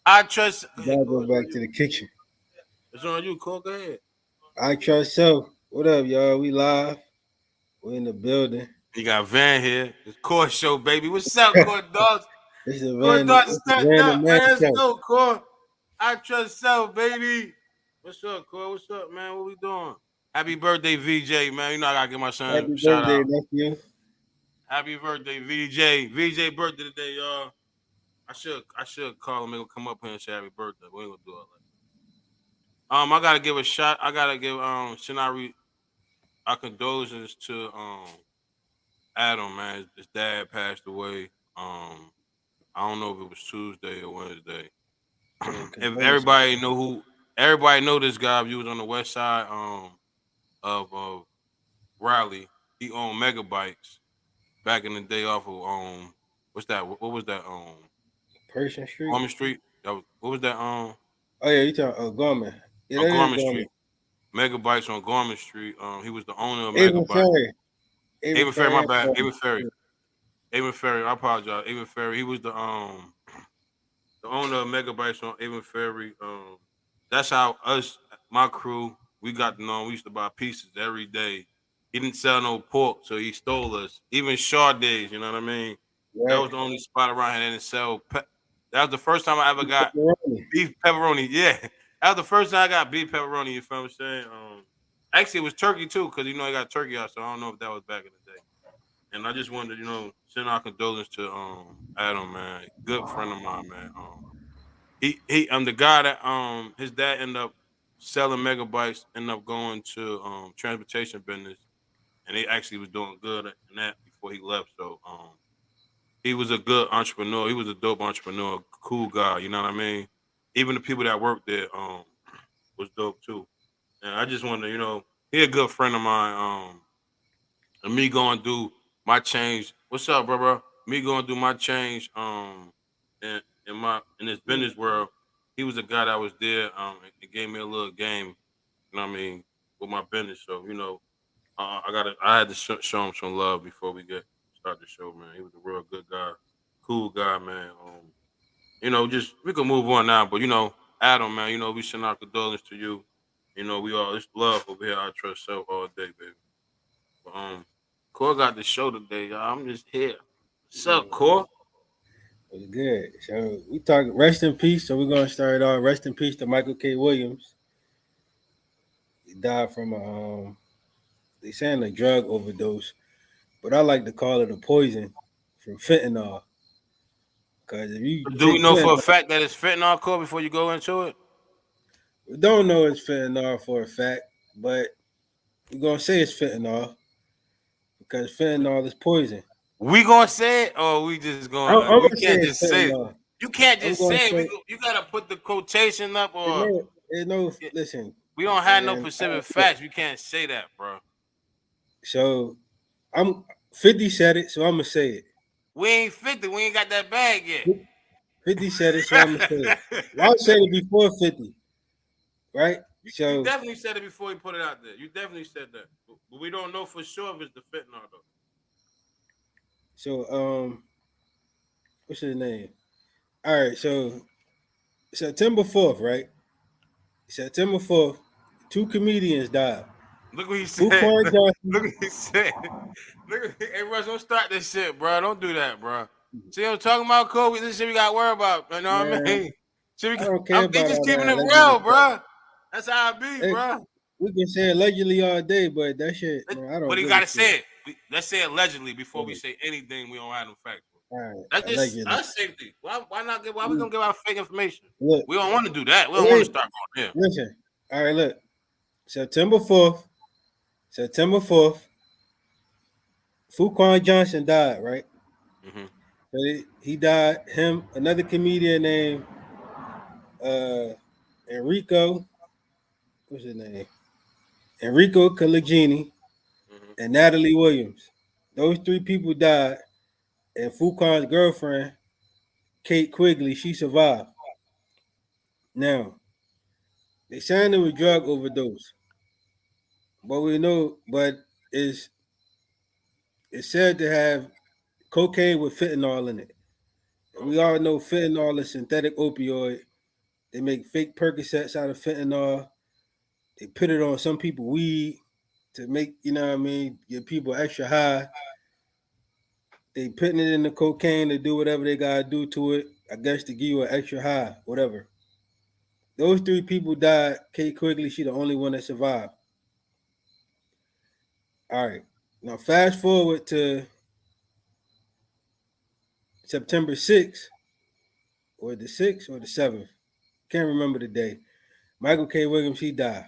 I trust. Hey, Gotta Cole, go it's on back to you. the kitchen. It's on you, Cole. Go ahead. I trust so. What up, y'all? We live. We in the building. You got Van here. It's Core Show, baby. What's up, Core Dogs? Core Dogs It's a turned random up, man man. Let's show. go, Core. I trust self, baby. What's up, Core? What's up, man? What we doing? Happy birthday, VJ, man. You know I gotta give my son Happy a shout birthday, out. nephew. Happy birthday, VJ. VJ birthday today, y'all. I should call him and come up here and say happy birthday. We ain't gonna do all that. I gotta give a shot. I gotta give Shinari our condolences to Adam, man. His dad passed away. I don't know if it was Tuesday or Wednesday. Yeah, If condolences. everybody know this guy. If you was on the west side of Raleigh, he owned megabytes back in the day off of what's that? What was that? Persian Street. Gorman Street. What was that? Oh yeah, you talking? Oh, Gorman. Yeah, On that is Gorman Gorman. Street. Megabytes on Gorman Street. He was the owner of Avon Megabytes. Ferry. Avon Avon Ferry, my Ferry. bad. Gorman. Avon Ferry. Avon Ferry. I apologize. Avon Ferry. He was the owner of Megabytes on Avon Ferry. That's how my crew, we got to know him. We used to buy pieces every day. He didn't sell no pork, so he stole us. Even Shaw days, you know what I mean? That Right. was the only spot around here that didn't sell. That was the first time I ever got Pepperoni. beef pepperoni. Yeah, that was the first time I got beef pepperoni. You feel what I'm saying? Actually, it was turkey too, because you know I got turkey out, so I don't know if that was back in the day. And I just wanted to, send our condolences to Adam, man. Good friend of mine, man. The guy that his dad ended up selling megabytes, ended up going to transportation business, and he actually was doing good in that before he left. So he was a good entrepreneur. He was a dope entrepreneur, cool guy. You know what I mean? Even the people that worked there was dope too. And I just wanted to, he a good friend of mine. And me going through my change. What's up, bro? Me going through my change. In this business world, he was a guy that was there. It gave me a little game. You know what I mean, with my business. So I had to show him some love before we get start the show, man. He was a real good guy, cool guy, man. Just we can move on now, but Adam, man, we send our condolences to you. We all it's love over here. I trust self all day, baby. But, Core got the show today, y'all. I'm just here. What's up, Core? It was good. So we talk rest in peace. So we're gonna start off. Rest in peace to Michael K. Williams. He died from they saying a drug overdose, but I like to call it a poison from fentanyl. Because if you Do we take know for a fentanyl, fact that it's fentanyl, Core? Before you go into it, we don't know it's fentanyl for a fact, but we're gonna say it's fentanyl because fentanyl is poison. we gonna say it, or we just I'm, going? I'm We gonna say can't it's just say it. fentanyl. You can't I'm just gonna say it. say You gotta put the quotation up, it or no, it no. Listen, we don't have no and specific facts. We can't say that, bro. so I'm 50 said it, so I'm gonna say it. We ain't 50. We ain't got that bag yet. 50 said it, so I'm gonna say it. Well, I said it before 50, right? You So definitely said it before you put it out there. You definitely said that, but we don't know for sure if it's the fentanyl though. so what's his name? All right, so September 4th, right? September 4th, two comedians died. Look what he said. Fuquan Johnson. Look what he said. Hey Russ, don't start this shit, bro. Don't do that, bro. See, I'm talking about COVID. This shit we got to worry about. You know what I Man, mean? See, I don't care They about just all keeping that it allegedly real, stuff. bro. That's how I be, Hey, bro. we can say allegedly all day, but that shit, man, I But don't he give a gotta shit. say it. Let's say allegedly before we Yeah, say anything. We don't have no facts. all right, That's just allegedly. us safety. Why not give? Why we gonna give out fake information? Look, We don't want to do that. We don't want to wait, start going there. listen. All right, look. September 4th, September 4th, Fuquan Johnson died, right? Hmm. So he died. Him, another comedian named uh, Enrico, what's his name? Enrico Colligini Hmm. and Natalie Williams. Those three people died, and Fuquan's girlfriend, Kate Quigley, she survived. Now, they signed her with drug overdose, but it's, it's said to have cocaine with fentanyl in it. And we all know fentanyl is synthetic opioid. They make fake Percocets out of fentanyl. They put it on some people weed to make, you know what I mean, get people extra high. They putting it in the cocaine to do whatever they gotta do to it. I guess to give you an extra high, whatever. Those three people died. Kate Quigley, she the only one that survived. All right. Now fast forward to September 6th, or the 6th or the 7th. Can't remember the day. Michael K. Williams, he died.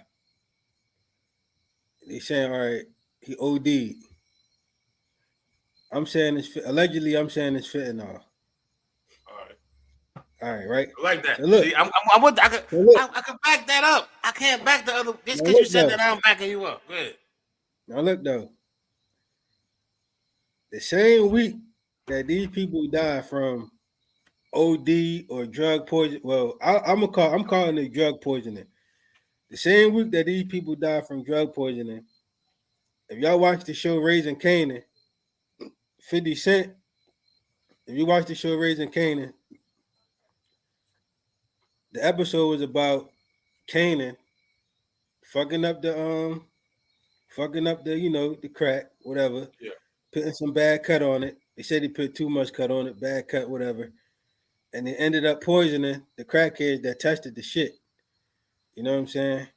They saying, all right, he OD'd. I'm saying it's allegedly. I'm saying it's fentanyl. All right. All right, right. I like that. So look, See, I'm with. so look. I can back that up. I can't back the other just Now because you look said though. that. I'm backing you up. Go ahead. Now look though. The same week that these people died from OD or drug poison. Well, I'm calling it drug poisoning. The same week that these people died from drug poisoning. If y'all watch the show Raising Kanan, 50 Cent. If you watch the show Raising Kanan, the episode was about Kanan fucking up the the crack, whatever, Yeah. putting some bad cut on it. They said he put too much cut on it, bad cut, whatever. And they ended up poisoning the crackheads that tested the shit. You know what I'm saying?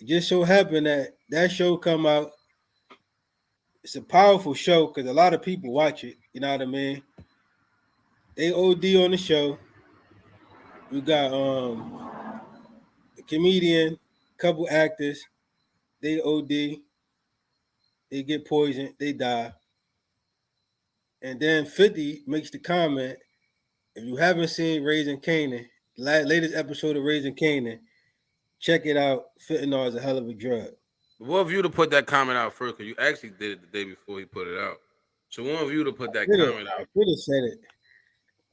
It just so happened that that show come out. It's a powerful show because a lot of people watch it. You know what I mean? They OD on the show. You got a comedian, couple actors. They OD. They get poisoned. They die. And then 50 makes the comment, if you haven't seen Raising Kanan, latest episode of Raising Kanan, check it out. Fentanyl is a hell of a drug. One of you to put that comment out first because you actually did it the day before he put it out. So one of you to put that comment I out. should have said it.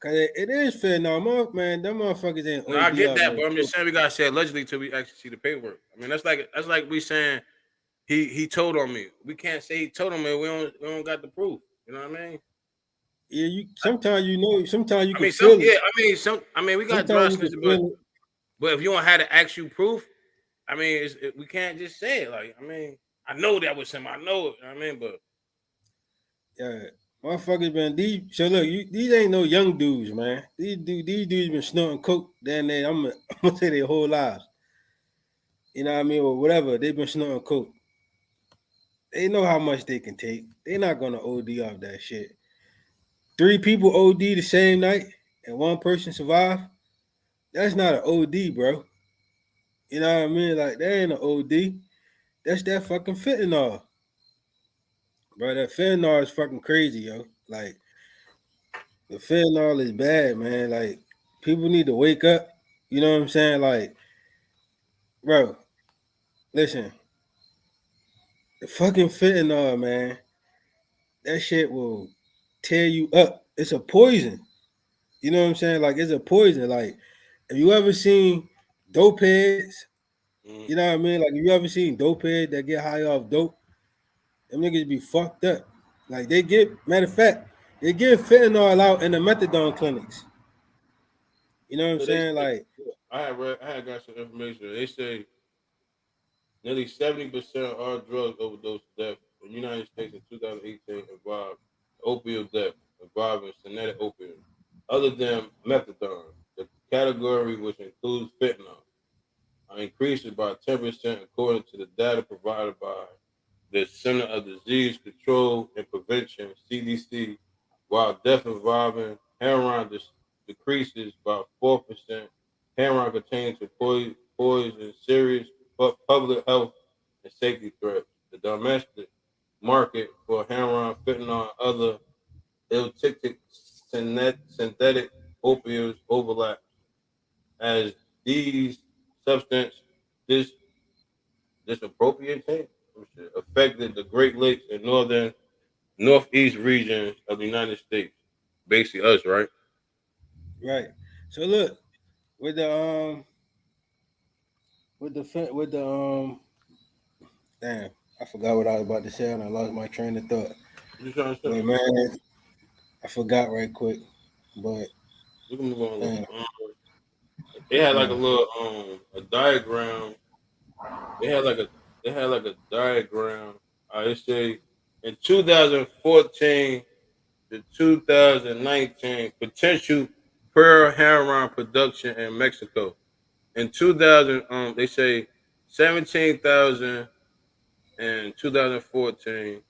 Cause it is fentanyl, man. Them motherfuckers ain't No, I OD get off that, no but I'm just coke. saying we gotta say allegedly till we actually see the paperwork. I mean, that's like we saying he told on me. We can't say he told on me. We don't got the proof. You know what I mean? Yeah, you sometimes you know, sometimes you I can mean, some feel it. yeah. I mean, we got Sometimes dry you can snitching, but feel it. but if you don't have to actual proof, I mean, we can't just say it. Like, I mean, I know that was him. I know it. You know what I mean, but Yeah. Motherfuckers been these so look, these ain't no young dudes, man. These dudes been snorting coke down there. I'm gonna say their whole lives. You know what I mean? Or whatever. They've been snorting coke. They know how much they can take. They're not gonna OD off that shit. Three people OD the same night and one person survived. That's not an OD, bro. You know what I mean? Like that ain't an OD. That's that fucking fentanyl, bro. That fentanyl is fucking crazy, yo. Like the fentanyl is bad, man. Like people need to wake up. You know what I'm saying? Like, bro, listen, the fucking fentanyl, man. That shit will tear you up. It's a poison. You know what I'm saying? Like it's a poison. Like, have you ever seen dope heads? mm, You know what I mean? Like, have you ever seen dope heads that get high off dope? Them niggas be fucked up. Like they get, matter of fact, they give fentanyl out in the methadone clinics. You know what I'm so they saying? say Like, I had got some information. They say nearly 70% of all drug overdose deaths in the United States in 2018 involved opioid death involving synthetic opioids, other than methadone. The category, which includes fentanyl, increases by 10% according to the data provided by the Center of Disease Control and Prevention (CDC), while death involving heroin decreases by 4%. Heroin continues to poison serious public health and safety threats. The domestic market for heroin, fentanyl, and other illicit synthetic opioids overlaps as these substance this disappropriating affected the Great Lakes and northeast regions of the United States. Basically, us, right? right. So look, with the with the damn, I forgot what I was about to say and I lost my train of thought. What you trying to say? But man, I forgot right quick. But We can move on a little damn, bit. They had like a Mm. little a diagram. They had like a diagram. They say in 2014 to 2019 potential per heroin production in Mexico. In 2000, they say 17,000 in 2014.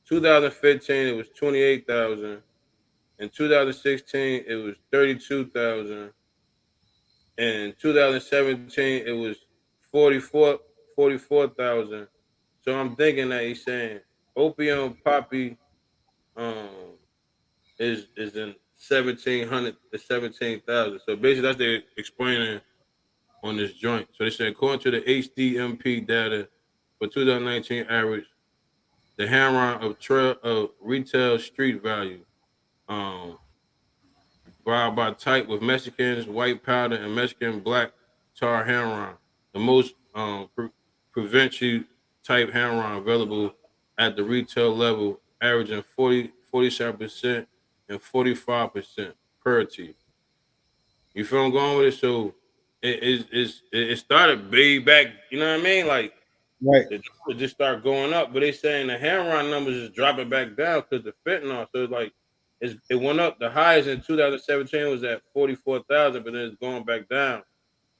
2015 it was 28,000. In 2016 it was 32,000. In 2017 it was 44,000. So I'm thinking that he's saying opium poppy um is in 1,700 to 17,000. So basically that's they explaining on this joint. So they say according to the HDMP data for 2019 average, the heroin of retail street value, um, by type with Mexicans, white powder, and Mexican black tar heroin, the most prevention type heroin available at the retail level, averaging 47% and 45% purity. You feel I'm going with it? So it started way back. You know what I mean? Like Right. the numbers just start going up, but they saying the heroin numbers is dropping back down because the fentanyl. So it's like it went up. The highest in 2017 was at 44,000, but then it's going back down.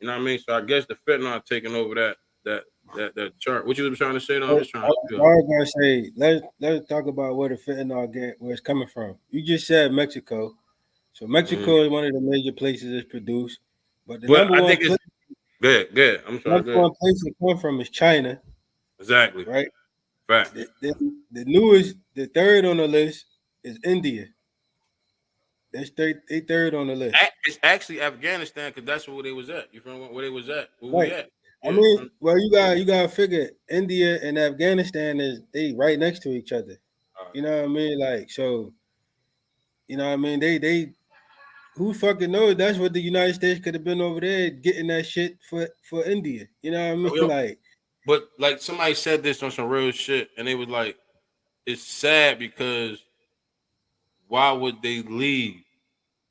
You know what I mean? So I guess the fentanyl taking over that that chart. What you was trying to say? No, I, I'm just trying I to feel. was gonna say let's talk about where the fentanyl get where it's coming from. You just said Mexico, so Mhm. Mexico is one of the major places it's produced, but the But number I one think it's place, good. Good. I'm sorry. number Good. one place it come from is China, Exactly. right? Facts. The newest, the third on the list is India. They third on the list. It's actually Afghanistan because that's where they was at. You feel me? Where they was at? Where we Right. at? I Yeah. mean, well, you gotta figure India and Afghanistan is they right next to each other. All right. You know what I mean? Like so, you know what I mean? They who fucking knows? That's what the United States could have been over there getting that shit for India. You know what I mean? We don't- Like, But like somebody said this on some real shit, and they was like, "It's sad because why would they leave?"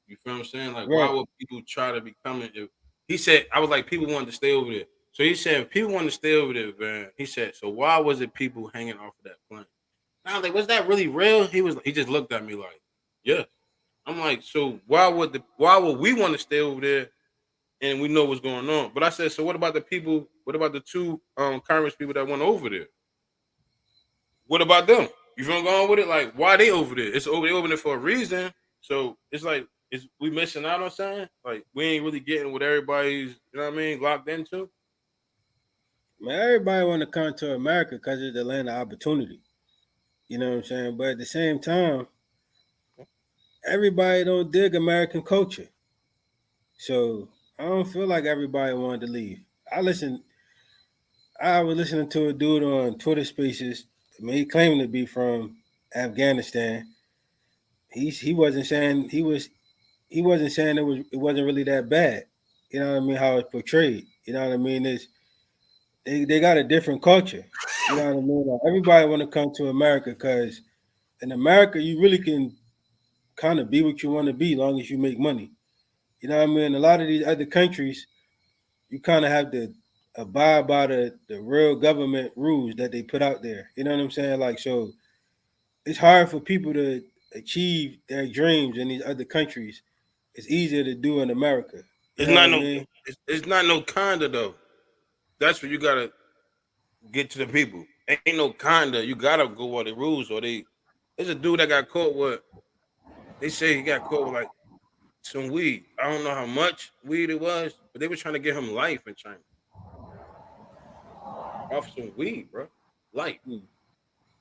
You feel what I'm saying? Like, why right. would people try to become it? If he said, I was like, people wanted to stay over there. So he said, if people wanted to stay over there, man. He said, so why was it people hanging off of that plane? And I was like, was that really real? He just looked at me like, yeah. I'm like, so why would we want to stay over there and we know what's going on? But I said, so what about the people? What about the two Congress people that went over there? What about them? You feel I'm going with it? Like, why they over there? They over there for a reason. So it's like it's we missing out on something. Like we ain't really getting what everybody's, you know what I mean, locked into. Man, everybody want to come to America because it's the land of opportunity. You know what I'm saying? But at the same time, everybody don't dig American culture. So I don't feel like everybody wanted to leave. I was listening to a dude on Twitter Spaces. I mean, he claimed to be from Afghanistan. He wasn't saying he wasn't saying it wasn't really that bad. You know what I mean? How it's portrayed. You know what I mean? They got a different culture. You know what I mean? Like, everybody want to come to America because in America you really can kind of be what you want to be, as long as you make money. You know what I mean? A lot of these other countries, you kind of have to abide by the real government rules that they put out there. You know what I'm saying? Like, so it's hard for people to achieve their dreams in these other countries. It's easier to do in America. You It's know what not I no mean? it's not no kinda though. That's what you gotta get to the people. Ain't no kinda. You gotta go by the rules or they there's a dude that got caught with they say he got caught with like some weed. I don't know how much weed it was, but they were trying to get him life in China off some weed, bro. Life. Hmm.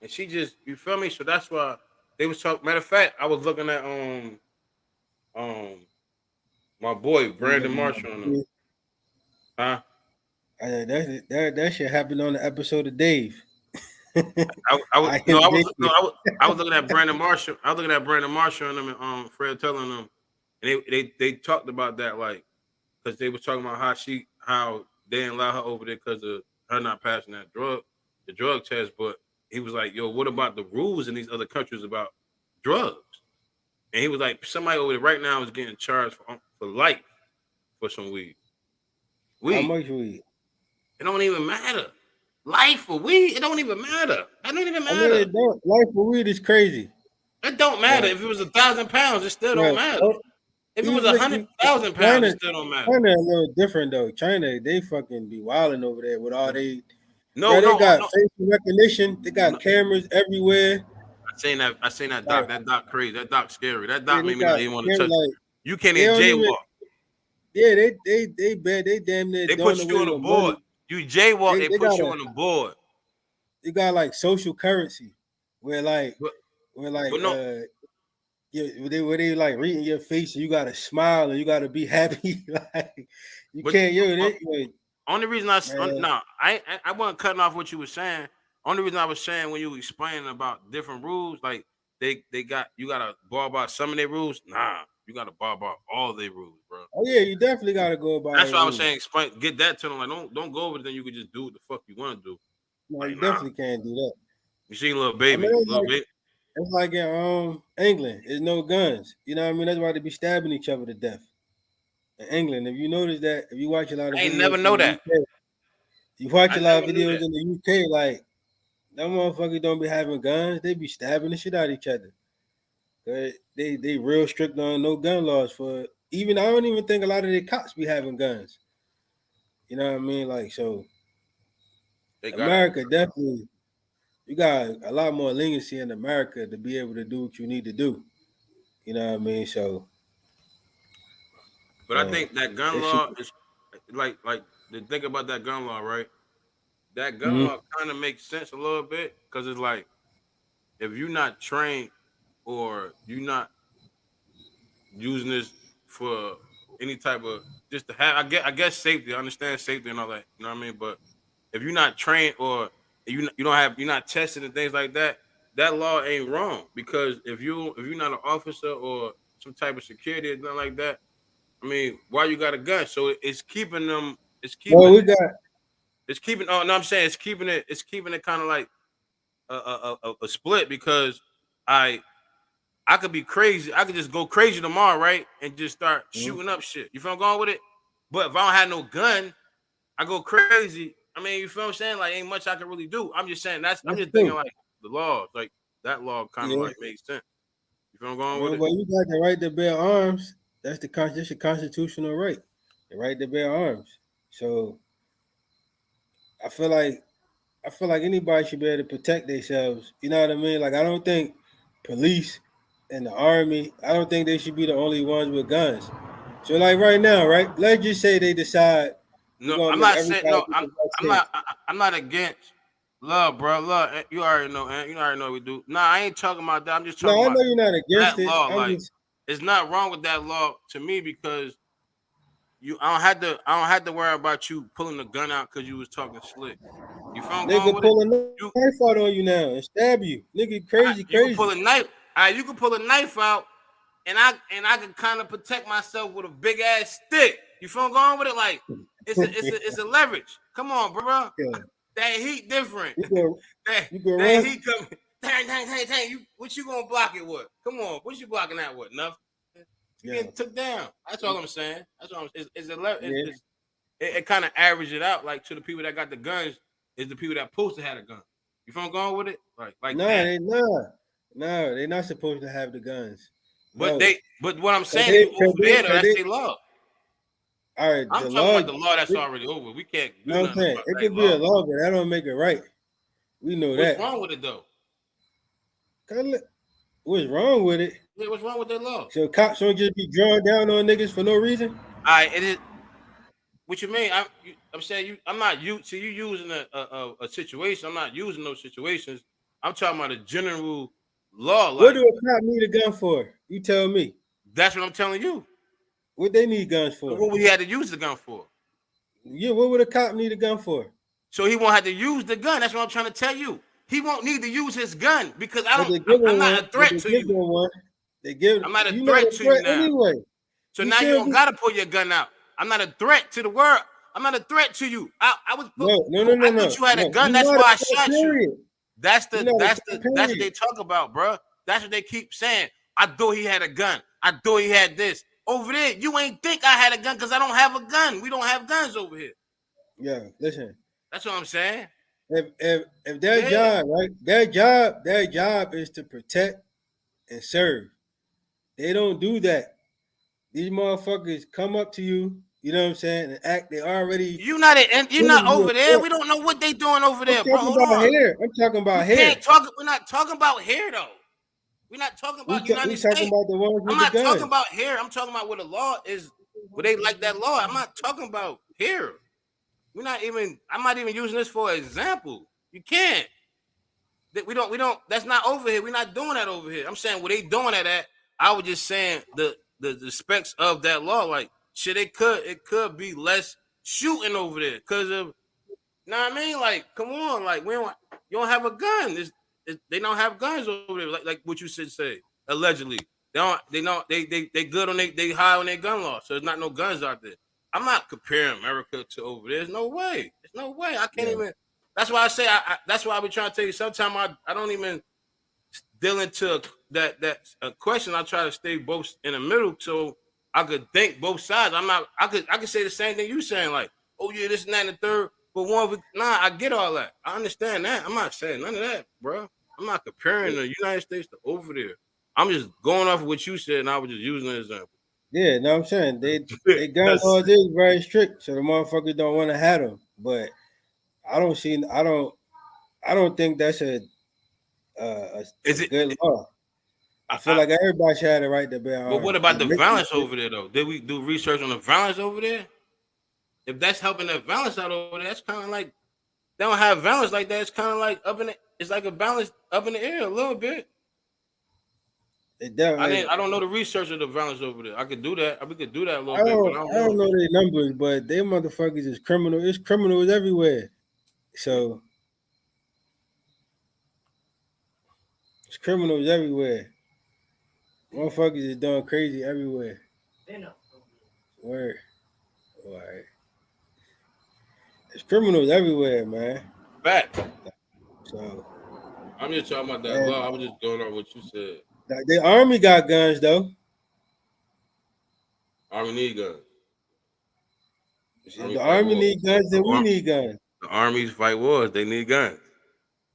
And she just you feel me? So that's why they was talking. Matter of fact, I was looking at um my boy Brandon Marshall on them. Huh? That shit happened on the episode of Dave. I was I no, am I was no, Dave. I was looking at Brandon Marshall. I was looking at Brandon Marshall and them and Fred telling them, and they talked about that like because they was talking about how they didn't allow her over there because of her not passing the drug test. But he was like, yo, what about the rules in these other countries about drugs? And he was like, somebody over there right now is getting charged for life. for some weed? How Weed. much weed? It don't even matter. Life for weed, it don't even matter. That don't even I mean, matter. it don't. Life for weed is crazy. It don't matter. But If it was 1,000 pounds, it still don't yeah, matter. oh, If it was even 100,000 pounds, it China, still don't matter. China a little different though. China, they fucking be wilding over there with all they. No, Bro, they no, got no. facial recognition. They got no. cameras everywhere. I seen that Like, doc. That doc crazy. That doc scary. That yeah, doc they made me not got even want to camera. touch. Like, You can't they even don't even. jaywalk. Yeah, they bad. They damn near They doing put you away on a with money. board. You jaywalk, they They put got you a. on the board. They got like social currency, where like, But where like but no, yeah, where they like reading your face and you gotta smile and you gotta be happy. Like you but can't, uh, they, only reason man. no, I wasn't cutting off what you were saying. Only reason I was saying when you were explaining about different rules, like they got you gotta bar about some of their rules. Nah, you gotta bar about all their rules, bro. Oh yeah, you definitely gotta go by That's the why I was rules. saying explain, get that to them. Like don't go over it, then you could just do what the fuck you want to do. No, Like you nah, definitely can't do that. you seen little I mean, baby, little baby. it's like in England, there's no guns. You know what I mean? That's why they be stabbing each other to death. In England, if you notice that, if you watch a lot of I ain't never videos from know the that. UK, you watch I a lot of never knew videos that. in the UK, like them motherfuckers don't be having guns. They be stabbing the shit out of each other. They real strict on no gun laws for even I don't even think a lot of the cops be having guns. You know what I mean? Like so They gotta have America guns. definitely you got a lot more leniency in America to be able to do what you need to do. You know what I mean? So But I man, think that gun that shit. law is like the thing about that gun law, right? That gun Mhm. law kind of makes sense a little bit because it's like if you're not trained or you're not using this for any type of just to have, I guess safety. I understand safety and all that. You know what I mean? But if you're not trained or you don't have you're not tested and things like that, that law ain't wrong because if you're not an officer or some type of security or nothing like that, I mean, why you got a gun? So it's keeping them. It's Well, keeping. we got It's keeping. Oh no, I'm saying it's keeping it. It's keeping it kind of like a split because I I could be crazy. I could just go crazy tomorrow, right, and just start mhm. shooting up shit. You feel I'm going with it? But if I don't have no gun, I go crazy. I mean, you feel what I'm saying? Like, ain't much I can really do. I'm just saying that's. I'm That's just thinking true. like the laws, like that law, kind of Yeah, like makes sense. You feel I'm I going with mean, it? well, you got the right to bear arms. That's your constitutional right, the right to bear arms. So I feel like I feel like anybody should be able to protect themselves. You know what I mean? Like I don't think police and the army, I don't think they should be the only ones with guns. So like right now, right? Let's just say they decide we're No, gonna I'm make not saying everybody no. get I'm the I'm vaccine. not. I'm not against love, bro. Love. You already know, man. You already know we do. Nah, I ain't talking about that. I'm just No, talking I about know you're not against that it. law. I'm Like, just it's not wrong with that law to me because you. I don't have to worry about you pulling the gun out because you was talking slick. You feel I'm going nigga with it? pull a You. knife out on you now and stab you. Nigga crazy, You can pull crazy. a knife. You can pull a knife out, and I can kind of protect myself with a big ass stick. You feel I'm going with it? Like it's a leverage. Come on, bro. Yeah. That heat different. You go that you go that run. heat coming. Dang, dang, dang, dang. What you gonna block it with? Come on, what you blocking that with? Nothing. You Yeah. getting took down. That's all I'm saying. That's all. Yeah. It kind of average it out. Like to the people that got the guns is the people that supposed to have a gun. You feel I'm going with it? Like Nah, that. they nah. No, they're not supposed to have the guns. But No. what I'm Cause saying, if they, you cause over they, there, though, cause that's they, their law. all right, I'm the talking law, about the law that's you already over. We can't do know what I'm nothing saying? about It that could be a law. law, but that don't make it right. We know What's that. wrong with it though? What's wrong with it? Yeah, what's wrong with that law? So cops don't just be drawing down on niggas for no reason? It is. What you mean? I'm saying you. I'm not you. See, you using a situation. I'm not using those situations. I'm talking about a general law. What Like do a cop need a gun for? You tell me. that's what I'm telling you. What they need guns for? What we had to use the gun for. Yeah, what would a cop need a gun for? So he won't have to use the gun. That's what I'm trying to tell you. He won't need to use his gun because I But don't. they I'm, give them I'm not one. a But threat they to give you. them one. They give I'm not a you not threat a to you threat now. anyway. So You now you shouldn't don't be. gotta pull your gun out. I'm not a threat to the world. I'm not a threat to you. I was put. No, no, no, Cool. no, I no, thought you had a no. gun. You're That's not a why I threat, shot you. period. You're not a threat, That's what period. they talk about, bro. That's what they keep saying. I thought he had a gun. I thought he had this. Over there, you ain't think I had a gun because I don't have a gun. We don't have guns over here. Yeah, listen. That's what I'm saying. If their Yeah. job, right, their job is to protect and serve. They don't do that. These motherfuckers come up to you, you know what I'm saying, and act. They already You're not giving you over a there. threat. We don't know what they doing over I'm there, bro. talking Hold about on. here. I'm talking You about can't here. talk. We're not talking about here though. We're not talking about We United talking States. about the ones I'm with the not talking guns. about here. I'm talking about what the law is. What they like that law. I'm not talking about here. We're not even. I'm not even using this for an example. You can't. We don't. We don't. That's not over here. We're not doing that over here. I'm saying what they doing that at. I was just saying the specs of that law. Like shit, it could be less shooting over there because of. Know what I mean? Like, come on, like we don't. You don't have a gun. They don't have guns over there. Like what you should say. Allegedly, they don't. They don't. They good on they high on their gun law. So there's not no guns out there. I'm not comparing America to over there. There's no way. There's no way. I can't Yeah, even. That's why I say. That's why I be trying to tell you. Sometimes I don't even deal into that a question. I try to stay both in the middle so I could think both sides. I'm not. I could say the same thing you saying. Like, oh yeah, this and that and the third. But nah, I get all that. I understand that. I'm not saying none of that, bro. I'm not comparing the United States to over there. I'm just going off of what you said, and I was just using an example. yeah. No, I'm saying they gun That's laws is very strict, so the motherfuckers don't want to have them. But I don't see. I don't think that's a is it. good law. I feel I, like everybody should have the right to bear but what arms. about And the making violence it, over there, though? Did we do research on the violence over there? If that's helping that violence out over there, that's kind of like they don't have balance like that. It's kind of like up in the, it's like a balance up in the air a little bit. it definitely. I don't know the research of the balance over there. I could do that. We could do that a little I bit, but don't I don't I don't know. know their numbers, but they motherfuckers is criminal. It's criminals everywhere. Yeah. So it's criminals everywhere. Motherfuckers is doing crazy everywhere. Where? All right. It's criminals everywhere, man. Fact. So I'm just talking about that and law. I was just going on what you said. the army got guns though. Army need guns. If Army the fight army wars. need guns, The, then we need guns. the armies fight wars. They need guns.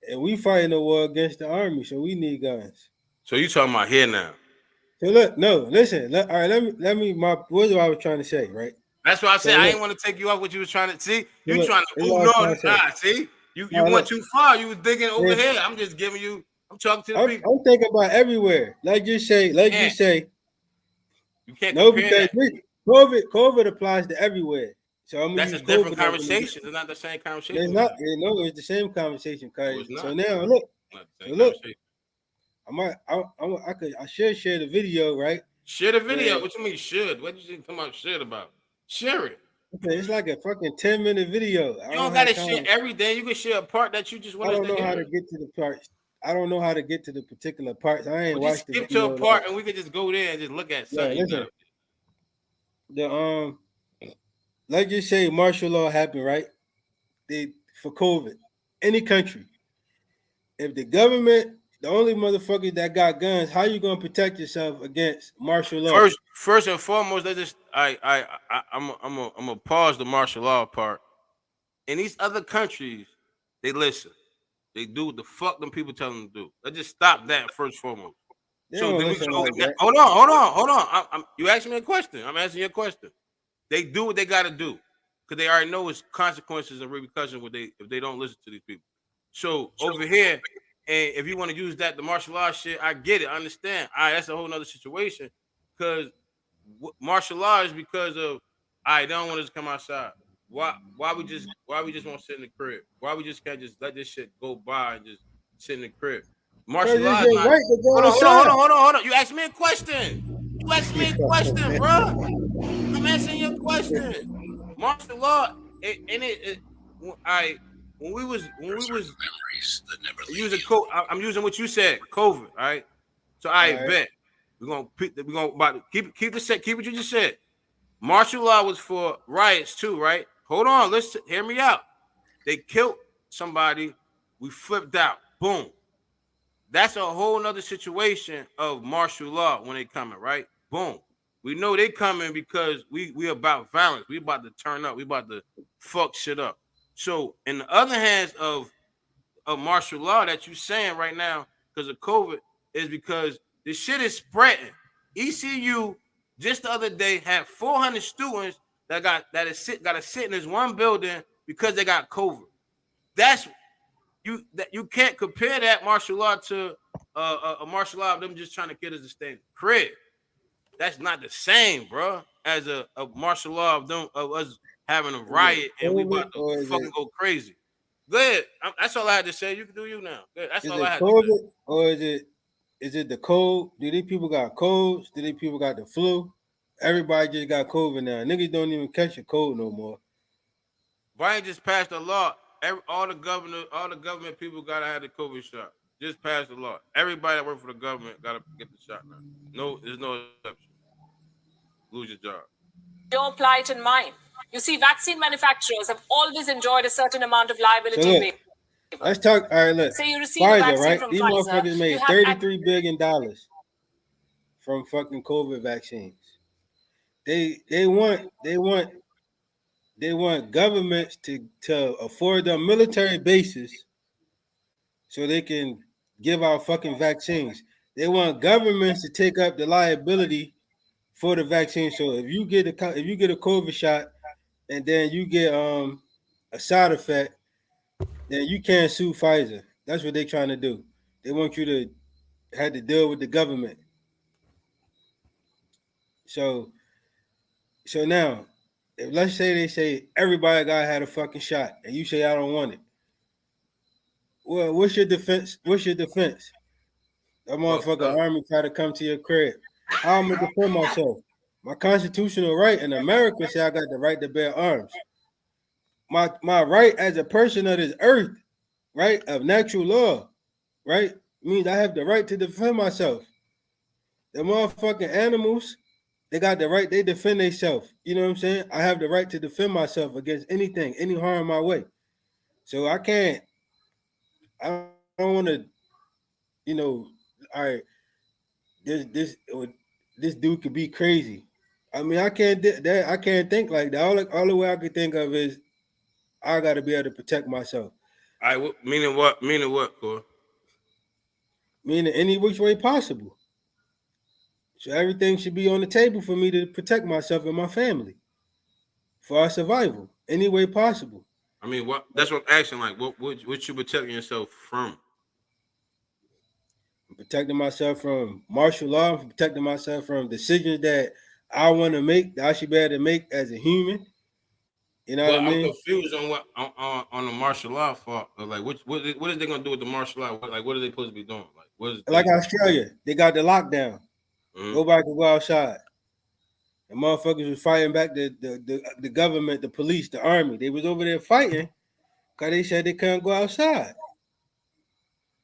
And we fighting a war against the army, so we need guns. So you talking about here now? So look, no, listen. All right, let me. What I was trying to say, right? That's why I So said I look, ain't want to take you off what you was trying to see. so You look. trying This to? is Oh what I was no, trying to say. nah. See, you Now went look, too far. You was digging over if here. I'm just giving you. I'm talking to the I'm, people. I'm thinking about everywhere. Let's Yeah, just say, you can't no, compare because that. COVID applies to everywhere. So I'm gonna That's a use different COVID as an example. conversation. It's not the same conversation It's we not, have. no, it's the same conversation. No, Cause it's so not. now look, Not the so same look, conversation. I should share the video, right? Share the video. Where What you mean should? What you talking about shit about? Share it. okay, it's like a fucking 10-minute video. I You don't don't have gotta share time. everything. You can share a part that you just I want us don't to know how to hear. get to the parts. I don't know how to get to the particular parts. I ain't Or just watched the skip to a video like part and we could just go there and just look at yeah. something you got Listen, up the let's just say martial law happened, right? They for COVID, any country. If the government, the only motherfuckers that got guns, how you gonna protect yourself against martial there. law? First and foremost, they just I'm gonna pause the martial law part. In these other countries, they listen. They do what the fuck them people tell them to do. Let's just stop that first and foremost. They So don't then we can listen go. like that. Hold on. You asked me a question. I'm answering your question. They do what they got to do because they already know it's consequences and repercussions if they don't listen to these people. So over here, and if you want to use that the martial law shit, I get it. I understand. All right, that's a whole nother situation because martial law is because of I don't want us to come outside. Why we just won't sit in the crib? Why we just can't just let this shit go by and just sit in the crib? Cause Martial law it's is your not. right to go outside. Hold on. You asked me a question. You asked me a question, bro. I'm answering your question. Martial law, I when we was using code. I'm using what you said, COVID. All right. So I All right. bet we're gonna about keep the set. Keep what you just said. Martial law was for riots too, right? Hold on, listen, hear me out. They killed somebody. We flipped out. Boom. That's a whole nother situation of martial law when they coming, right? Boom. We know they coming because we about violence. We about to turn up. We about to fuck shit up. So in the other hands of martial law that you saying right now because of COVID is because the shit is spreading. ECU just the other day had 400 students got to sit in this one building because they got COVID. That's you can't compare that martial law to a martial law of them just trying to get us to stay in the crib. That's not the same, bro, as a martial law of them of us having a Is it riot and we COVID about to or fucking go crazy. Go ahead. That's all I had to say. You can do you now. Go ahead. That's is all I it had to say. COVID or is it the cold? Do these people got colds? Do these people got the flu? Everybody just got COVID now. Niggas don't even catch a cold no more. Brian just passed a law. All the government people gotta have the COVID shot. Just passed the law. Everybody that work for the government gotta get the shot now. No, there's no exception. Lose your job. Your plight and mine. You see, vaccine manufacturers have always enjoyed a certain amount of So liability look, waiver. let's talk. All right, look. Say you receive a Pfizer, vaccine right? from These Pfizer, motherfuckers you made have $33 billion from fucking COVID vaccines. They want governments to afford them military bases so they can give out fucking vaccines. They want governments to take up the liability for the vaccine. So if you get a COVID shot and then you get a side effect, then you can't sue Pfizer. That's what they're trying to do. They want you to have to deal with the government. So so now, if let's say they say everybody gotta have a fucking shot, and you say I don't want it, well, what's your defense? What's your defense? That Fucked motherfucker up. army try to come to your crib. How am I gonna defend myself? My constitutional right in America say I got the right to bear arms. My right as a person of this earth, right, of natural law, right, means I have the right to defend myself. The motherfucking animals, they got the right, they defend themselves. You know what I'm saying? I have the right to defend myself against anything, any harm my way. So I can't, I don't want to, you know, all right, this this dude could be crazy. I mean, I can't think like that. All the way I could think of is I got to be able to protect myself. Meaning what? Meaning what, Core? Meaning any which way possible. So everything should be on the table for me to protect myself and my family for our survival, any way possible. I mean, what? That's what I'm asking. Like, what you protecting yourself from? I'm protecting myself from martial law. I'm protecting myself from decisions that I want to make, that I should be able to make as a human. You know what I But I'm mean? confused on what on the martial law part. Like, what is they gonna do with the martial law? What are they supposed to be doing? Like, what is Like they? Australia, they got the lockdown. Mhm. Nobody can go outside. The motherfuckers was fighting back the government, the police, the army. They was over there fighting because they said they couldn't go outside.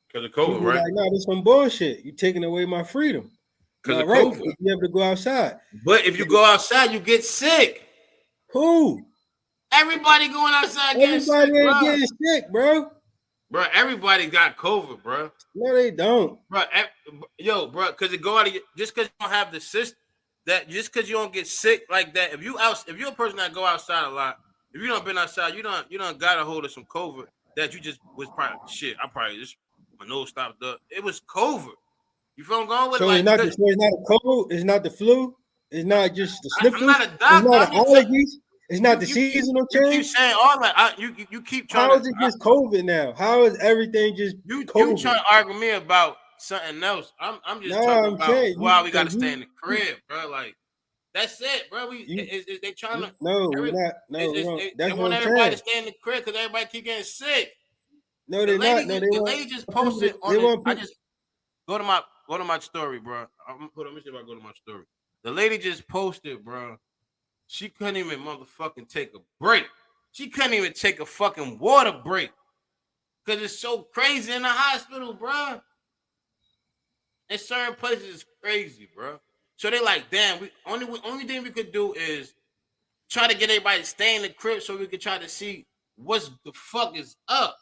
Because of COVID, People were right? like, no, this some bullshit. You taking away my freedom. Because No, of right. COVID. You be able to go outside. But if you go outside, you get sick. Who? Everybody going outside getting sick, Everybody ain't bro. getting sick, bro. Bro, everybody got COVID, bro. No, they don't. Bro, yo, bro, because it go out of just because you don't have the system, that just because you don't get sick like that. If you're a person that go outside a lot, if you don't been outside, you don't got a hold of some COVID that you just was probably shit. I probably just my nose stopped up. It was COVID. You feel I'm going with So it's like not because a cold. It's not the flu. It's not just the I'm sniffles. not a It's doctor. not I'm the just saying allergies. It's not the seasonal you keep change. saying all that. You keep trying How to is it just COVID now? How is everything just you COVID? trying to argue me about something else. I'm just No, talking I'm about saying why we got to because stay in the crib, bro. Like that's it, bro. Is they trying to no, we're every not. No, we don't. they That's what want I'm everybody to saying. stay in the crib because everybody keep getting sick. No, The they're not. lady No, they the want lady just people. posted They on the want I people. just go to my story, bro. Hold on, let me see if I go to my story. The lady just posted, bro. She couldn't even motherfucking take a break. She couldn't even take a fucking water break because it's so crazy in the hospital, bro. In certain places, it's crazy, bro. So they like, damn. Only thing we could do is try to get everybody to stay in the crib so we could try to see what's the fuck is up.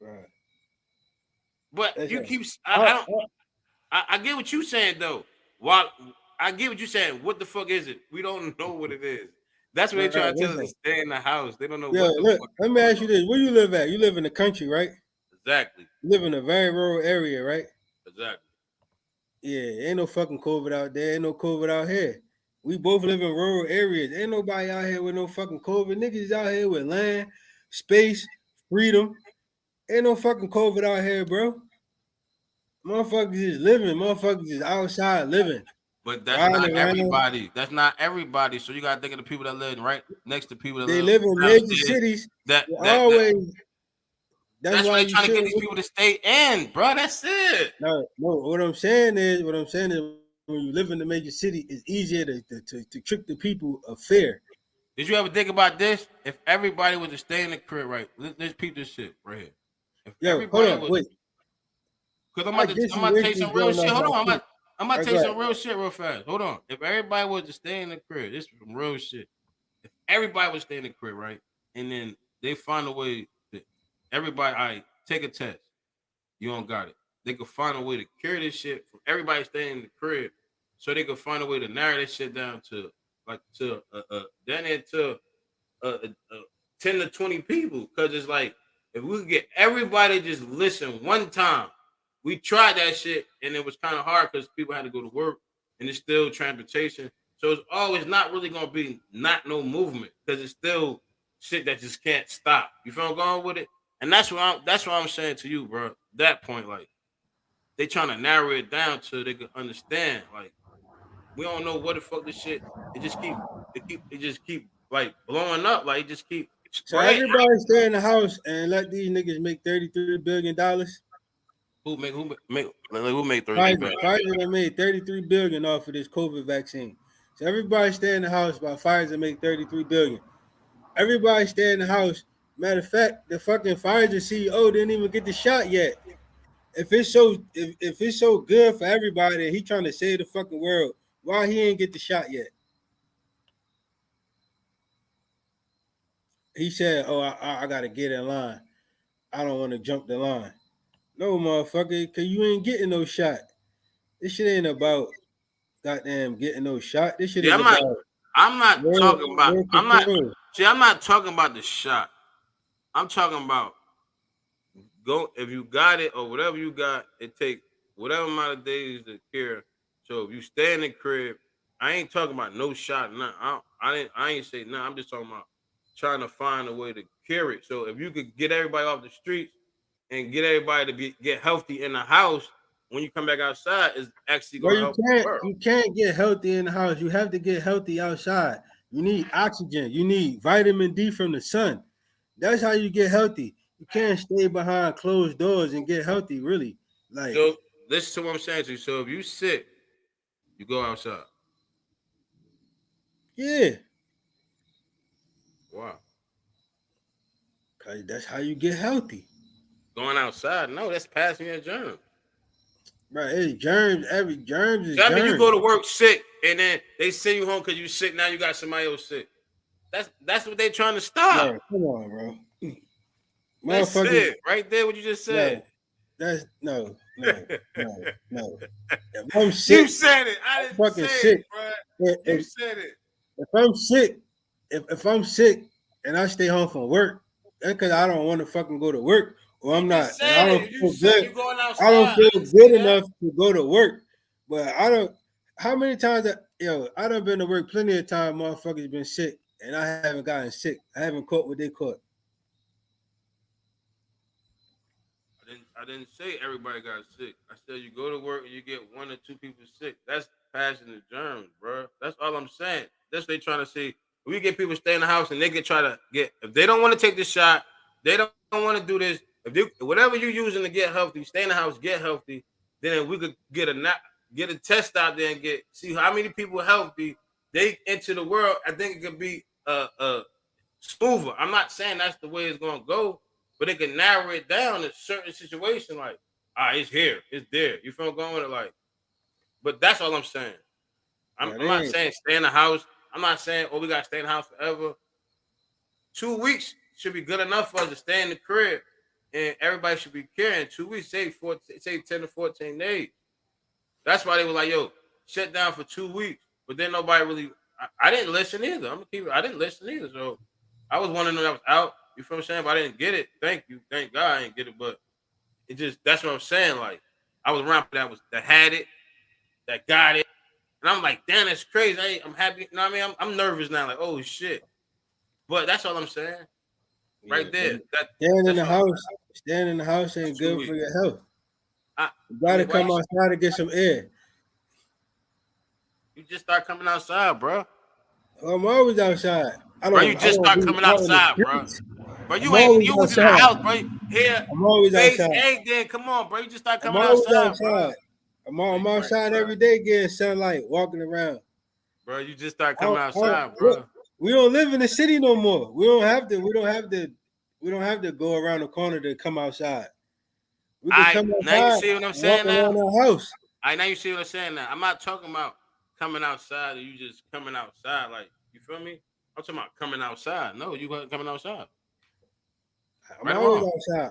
Right. But That's you right. keep, I, I don't, I get what you saying though. While I get what you're saying. What the fuck is it? We don't know what it is. That's what they Right, trying to tell us to listen. stay in the house. They don't know Yo, what the look, fuck is let me going ask you on. this. Where you live at? You live in the country, right? Exactly. You live in a very rural area, right? Exactly. Yeah, ain't no fucking COVID out there. Ain't no COVID out here. We both live in rural areas. Ain't nobody out here with no fucking COVID. Niggas out here with land, space, freedom. Ain't no fucking COVID out here, bro. Motherfuckers is living. Motherfuckers is outside living, But that's riding not around. everybody. That's not everybody. So you gotta think of the people that live right next to people that They live live in major downstairs. cities. That They that that always. That's that's why why they you trying to get shouldn't. these people to stay in, bro. That's it. No, no. What I'm saying is, when you live in the major city, it's easier to trick the people of fear. Did you ever think about this? If everybody was to stay in the crib, right? Let's peep this shit right here. If Yo, hold everybody on, was, wait. because I guess I'm you about to tell you basically some real going shit. off Hold my on, feet. I'm about All to tell you right, some real shit real fast. Hold on. If everybody was to stay in the crib, this is some real shit. If everybody would stay in the crib, right? And then they find a way that everybody, all right, take a test. You don't got it. They could find a way to cure this shit from everybody staying in the crib, so they could find a way to narrow this shit down to like to down there to 10 to 20 people. Because it's like, if we could get everybody just listen one time, we tried that shit and it was kind of hard because people had to go to work and it's still transportation. So it's always not really going to be not no movement because it's still shit that just can't stop. You feel I'm going with it? And that's what I'm saying to you, bro. That point, like, they trying to narrow it down so they can understand. Like, we don't know what the fuck this shit. It just keep like blowing up. Like it just keep so spreading. everybody stay in the house and let these niggas make $33 billion. Who made 33 Pfizer, billion? Pfizer done made 33 billion off of this COVID vaccine. So everybody stay in the house while Pfizer make 33 billion. Everybody stay in the house. Matter of fact, the fucking Pfizer CEO didn't even get the shot yet. If it's so good for everybody and he trying to save the fucking world, why he ain't get the shot yet? He said, "Oh, I gotta get in line. I don't want to jump the line." No, motherfucker, cause you ain't getting no shot. This shit ain't about goddamn getting no shot. This shit See, is I'm not. about I'm not world, talking about. world I'm not. control. See, I'm not talking about the shot. I'm talking about go if you got it or whatever you got. It take whatever amount of days to cure. So if you stay in the crib, I ain't talking about no shot. Nothing. I didn't. I ain't say nothing. I'm just talking about trying to find a way to cure it. So if you could get everybody off the streets and get everybody to get healthy in the house, when you come back outside, is actually Well, gonna you help the can't world. you can't get healthy in the house. You have to get healthy outside. You need oxygen. You need vitamin D from the sun. That's how you get healthy. You can't stay behind closed doors and get healthy. Really, like So listen to what I'm saying to you. So if you sick, you go outside. yeah, Wow. cause that's how you get healthy. Going outside, no, that's passing your germs. Right? It's germs. Every germs is So I mean, you go germs. to work sick, and then they send you home because you sick. Now you got somebody else sick. That's what they trying to stop. Bro, come on, bro. That's Motherfuckers, it, right there. What you just said. no, that's no. If I'm You sick, said it. I I'm didn't fucking say it, sick. bro. You If, said it. if I'm sick, if I'm sick and I stay home from work, that's because I don't want to fucking go to work, or You I'm not, just and I said don't it. You feel said good. you going I don't outside. I feel didn't good say that. enough to go to work. But I don't. How many times I done been to work plenty of time. Motherfuckers been sick, and I haven't gotten sick. I haven't caught what they caught. I didn't say everybody got sick. I said you go to work and you get one or two people sick. That's passing the germs, bro. That's all I'm saying. That's what they trying to say. We get people stay in the house and they can try to get if they don't want to take the shot, they don't want to do this. If they whatever you're using to get healthy, stay in the house, get healthy. Then we could get a test out there and see how many people healthy they enter the world. I think it could be smoother. I'm not saying that's the way it's gonna go, but it can narrow it down in certain situations. Like, it's here, it's there. You feel going with it, like. But that's all I'm saying. I'm, Yeah, I'm they not ain't. saying stay in the house. I'm not saying we gotta stay in the house forever. 2 weeks should be good enough for us to stay in the crib, and everybody should be carrying 2 weeks. Say 10 to 14 days. That's why they were like, yo, shut down for 2 weeks, but then nobody really. I didn't listen either. I'm gonna keep it. I didn't listen either. So I was one of them that was out. You feel what I'm saying? But I didn't get it. Thank you. Thank God I didn't get it. But it just that's what I'm saying. Like I was around that had it, that got it. And I'm like, damn, that's crazy. I'm happy. You know what I mean? I'm nervous now. Like, oh shit. But that's all I'm saying. Right there. Staying in the house ain't good for your health. You gotta come outside to get some air. You just start coming outside, bro. I'm always outside. Bro, you just start coming outside, bro. But you was in the house, bro. Here, I'm always outside. Then come on, bro. You just start coming outside, bro. I'm outside every day getting sunlight, walking around. Bro, you just start coming outside, bro. We don't live in the city no more. We don't have to go around the corner to come outside. We can come outside. Now you see what I'm saying now? Our house. Now you see what I'm saying now. I'm not talking about coming outside and you just coming outside. Like, you feel me? I'm talking about coming outside. No, you coming outside. I'm always outside.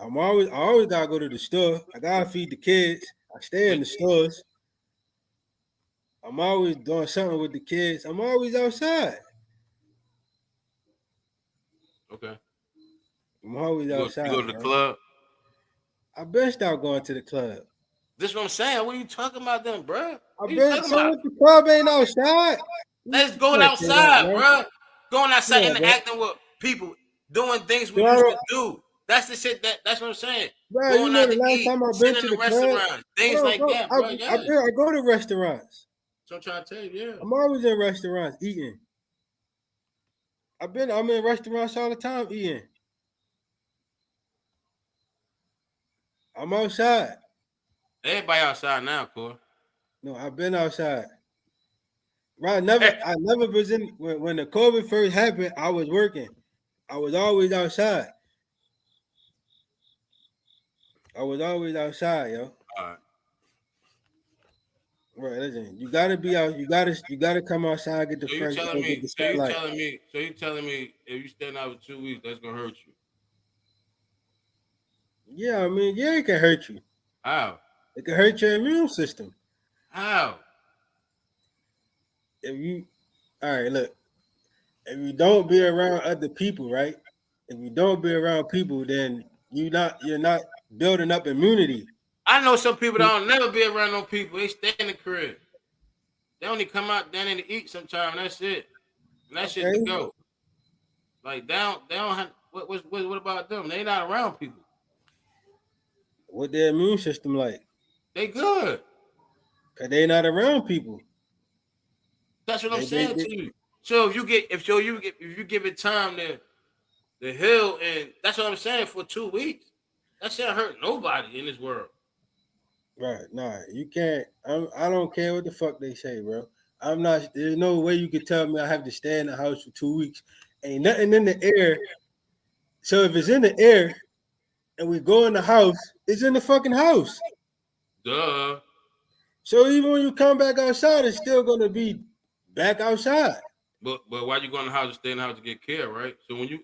I always gotta go to the store. I gotta feed the kids. I stay in the stores. I'm always doing something with the kids. I'm always outside. Okay. I'm always outside. You go to the club? I been stopped going to the club. This is what I'm saying. What are you talking about then, bro? I been saying the club ain't outside. Let's go outside, bro. Going outside interacting with people, doing things we used to do. That's the shit that's what I'm saying. Bro, going out to eat, time I've been to the restaurant, things like that, bro. I go to restaurants. So I'm trying to tell you, yeah. I'm always in restaurants eating. I'm in restaurants all the time eating. I'm outside. Everybody outside now, Corey. No, I've been outside. Right, I never was in when the COVID first happened. I was working. I was always outside. Yo. All right. Right, listen. You gotta be out. You gotta come outside, get the fresh. So you telling me if you stand out for 2 weeks, that's gonna hurt you? Yeah, I mean, yeah, it can hurt you. How? It can hurt your immune system. How? All right, look. If you don't be around other people, right? If you don't be around people, then you're not building up immunity. I know some people that don't never be around no people. They stay in the crib. They only come out down to eat sometime. That's it. And that's shit to go. Like they don't have what about them? They not around people. What their immune system like? They good. Cause they not around people. That's what I'm saying to you. So if you give it time to heal, and that's what I'm saying for 2 weeks, that shit hurt nobody in this world. Right? Nah, you can't. I don't care what the fuck they say, bro. I'm not. There's no way you could tell me I have to stay in the house for 2 weeks. Ain't nothing in the air. So if it's in the air, and we go in the house, it's in the fucking house. Duh. So even when you come back outside, it's still gonna be back outside. But why you go in the house to stay in the house to get care, right? So you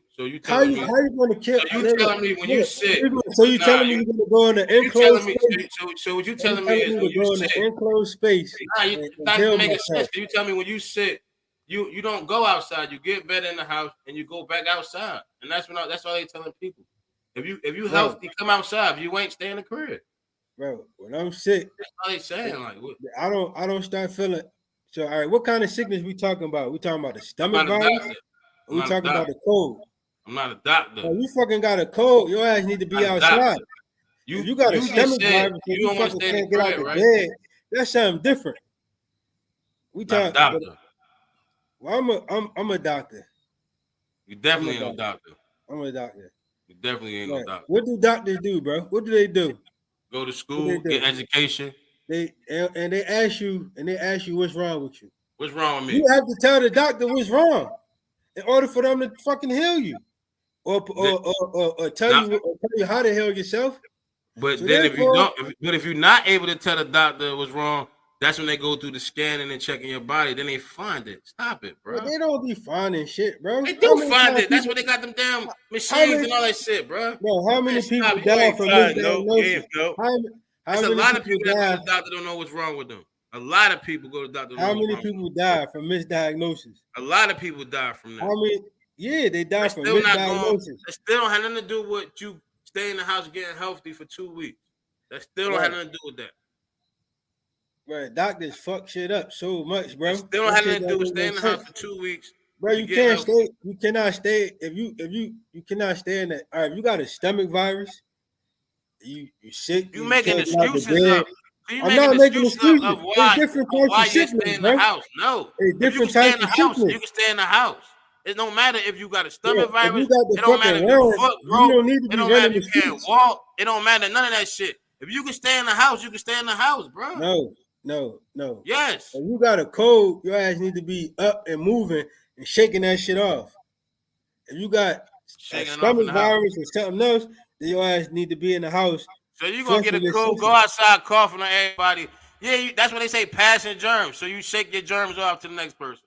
how you gonna kill? So you telling me when you sick? So you telling me you're gonna go in the enclosed space? So what you telling me is when you sick? Enclosed space. Nah, you're not making sense. You tell me when you sick, you don't go outside. You get better in the house and you go back outside, and that's all they telling people. If you healthy, come outside. If you ain't, stay in the crib. Bro, when I'm sick, that's all they saying. Like what? I don't start feeling. So all right, what kind of sickness we talking about? We talking about the stomach virus? Or we talking about the cold? I'm not a doctor. Oh, you fucking got a cold. Your ass need to be outside. You got a stomach virus. You fucking can't get out the bed. That's something different. We talking doctor. Well, I'm a doctor. You definitely ain't no doctor. I'm a doctor. You definitely ain't no doctor. What do doctors do, bro? What do they do? Go to school, get education. They ask you what's wrong with you. What's wrong with me? You have to tell the doctor what's wrong in order for them to fucking heal you, or tell you how to heal yourself. But so then if you're not able to tell the doctor what's wrong, that's when they go through the scanning and checking your body. Then they find it. Stop it, bro. But they don't be finding shit, bro. They do find it. That's what they got them damn machines and all that shit, bro. Bro, how many people die from this diagnosis? There's a lot of people that the doctor don't know what's wrong with them. A lot of people go to Dr. How Rose. many people die from misdiagnosis? A lot of people die from How that. many? Yeah, they die They from still not going. misdiagnosis. That still don't have nothing to do with you stay in the house getting healthy for 2 weeks. That still don't have Right, nothing to do with that. right. Doctors fuck shit up so much, That bro. still don't That have shit nothing to do don't with make no staying in the house sense, for 2 weeks bro. to You get can't healthy. stay. You cannot stay if you cannot stay in that. All right, if you got a stomach virus. You sick. You You making can't get out the excuses bed. up. So you I'm making not making excuses excuses. of It's why different of types why of you sickness, stay in the bro. house. No. It's If you can different stay types in the of house, sickness. you can stay in the house. It don't matter if you got a Yeah, stomach if you virus. got the It don't matter fucking if your worm, foot you broke. don't need to It be don't matter running if the you can't streets. walk. It don't matter none of that shit. If you can stay in the house, you can stay in the house, bro. No, no, no. Yes. If you got a cold, your ass need to be up and moving and shaking that shit off. If you got a Shaking it off in stomach the house. virus or something else, then your ass need to be in the house So you gonna get flushing a your cold, go system. outside coughing on everybody. Yeah, that's what they say, passing germs. So you shake your germs off to the next person.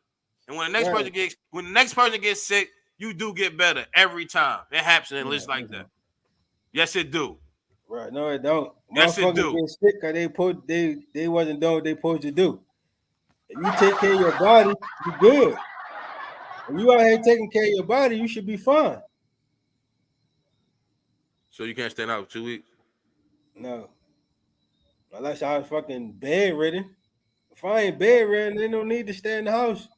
And Right. when the next person gets sick, you do get better every time. It happens in lists like that. Right. Yes, it do. Right. No, it don't. Yes, it Motherfuckers do. get sick because they wasn't doing what they supposed to do. If you take care of your body, you good. If you out here taking care of your body, you should be fine. So you can't stand out for 2 weeks. No. Unless I was fucking bedridden. If I ain't bedridden, they don't need to stay in the house.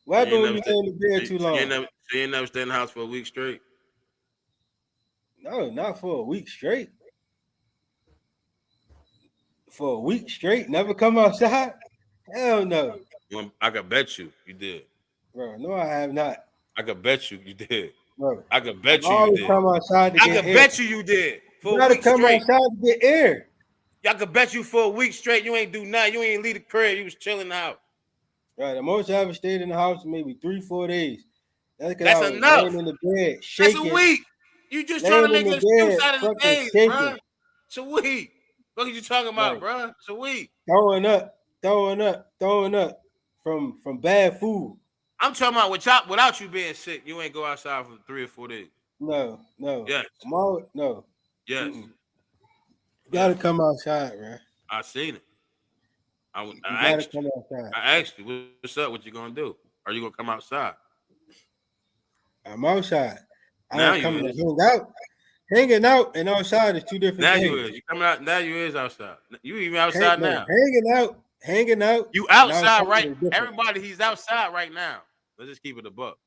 What So you happened ain't when never you stay. lay in the bed too So long? you ain't never stay in the house for a week straight. No, not for a week straight. For a week straight, never come outside? Hell no. Well, I could bet you did. Bro, no, I have not. I could bet you did. Bro, I could I'm bet you always did. come outside to I get could air. bet you did You for a gotta week come straight. outside to get air. Y'all could bet you for a week straight you ain't do nothing. You ain't leave the crib. You was chilling out. Right, the most I ever stayed in the house maybe 3-4 days. That's because I That's was laying enough. in the bed, That's a shaking, week. You just trying to laying in make the an excuse bed, out of the fucking days, bro. shaking, It's a week. What are you talking about, like bro? It's a week. throwing up from bad food. I'm talking about without you being sick, you ain't go outside for 3 or 4 days. No, no, Yes, I'm always no. yes, Mm-mm. You yes. gotta come outside, man. I seen it. You I gotta asked you. come outside. I asked you, what's up? What you gonna do? Are you gonna come outside? I'm outside. I Now don't you come to is. hang out. Hanging out and outside is two different Now you things. is. You coming out. Now you is outside. You even outside No, now. hanging out, You and outside outside, right? is different. Everybody, he's outside right now. Let's just keep it a buck.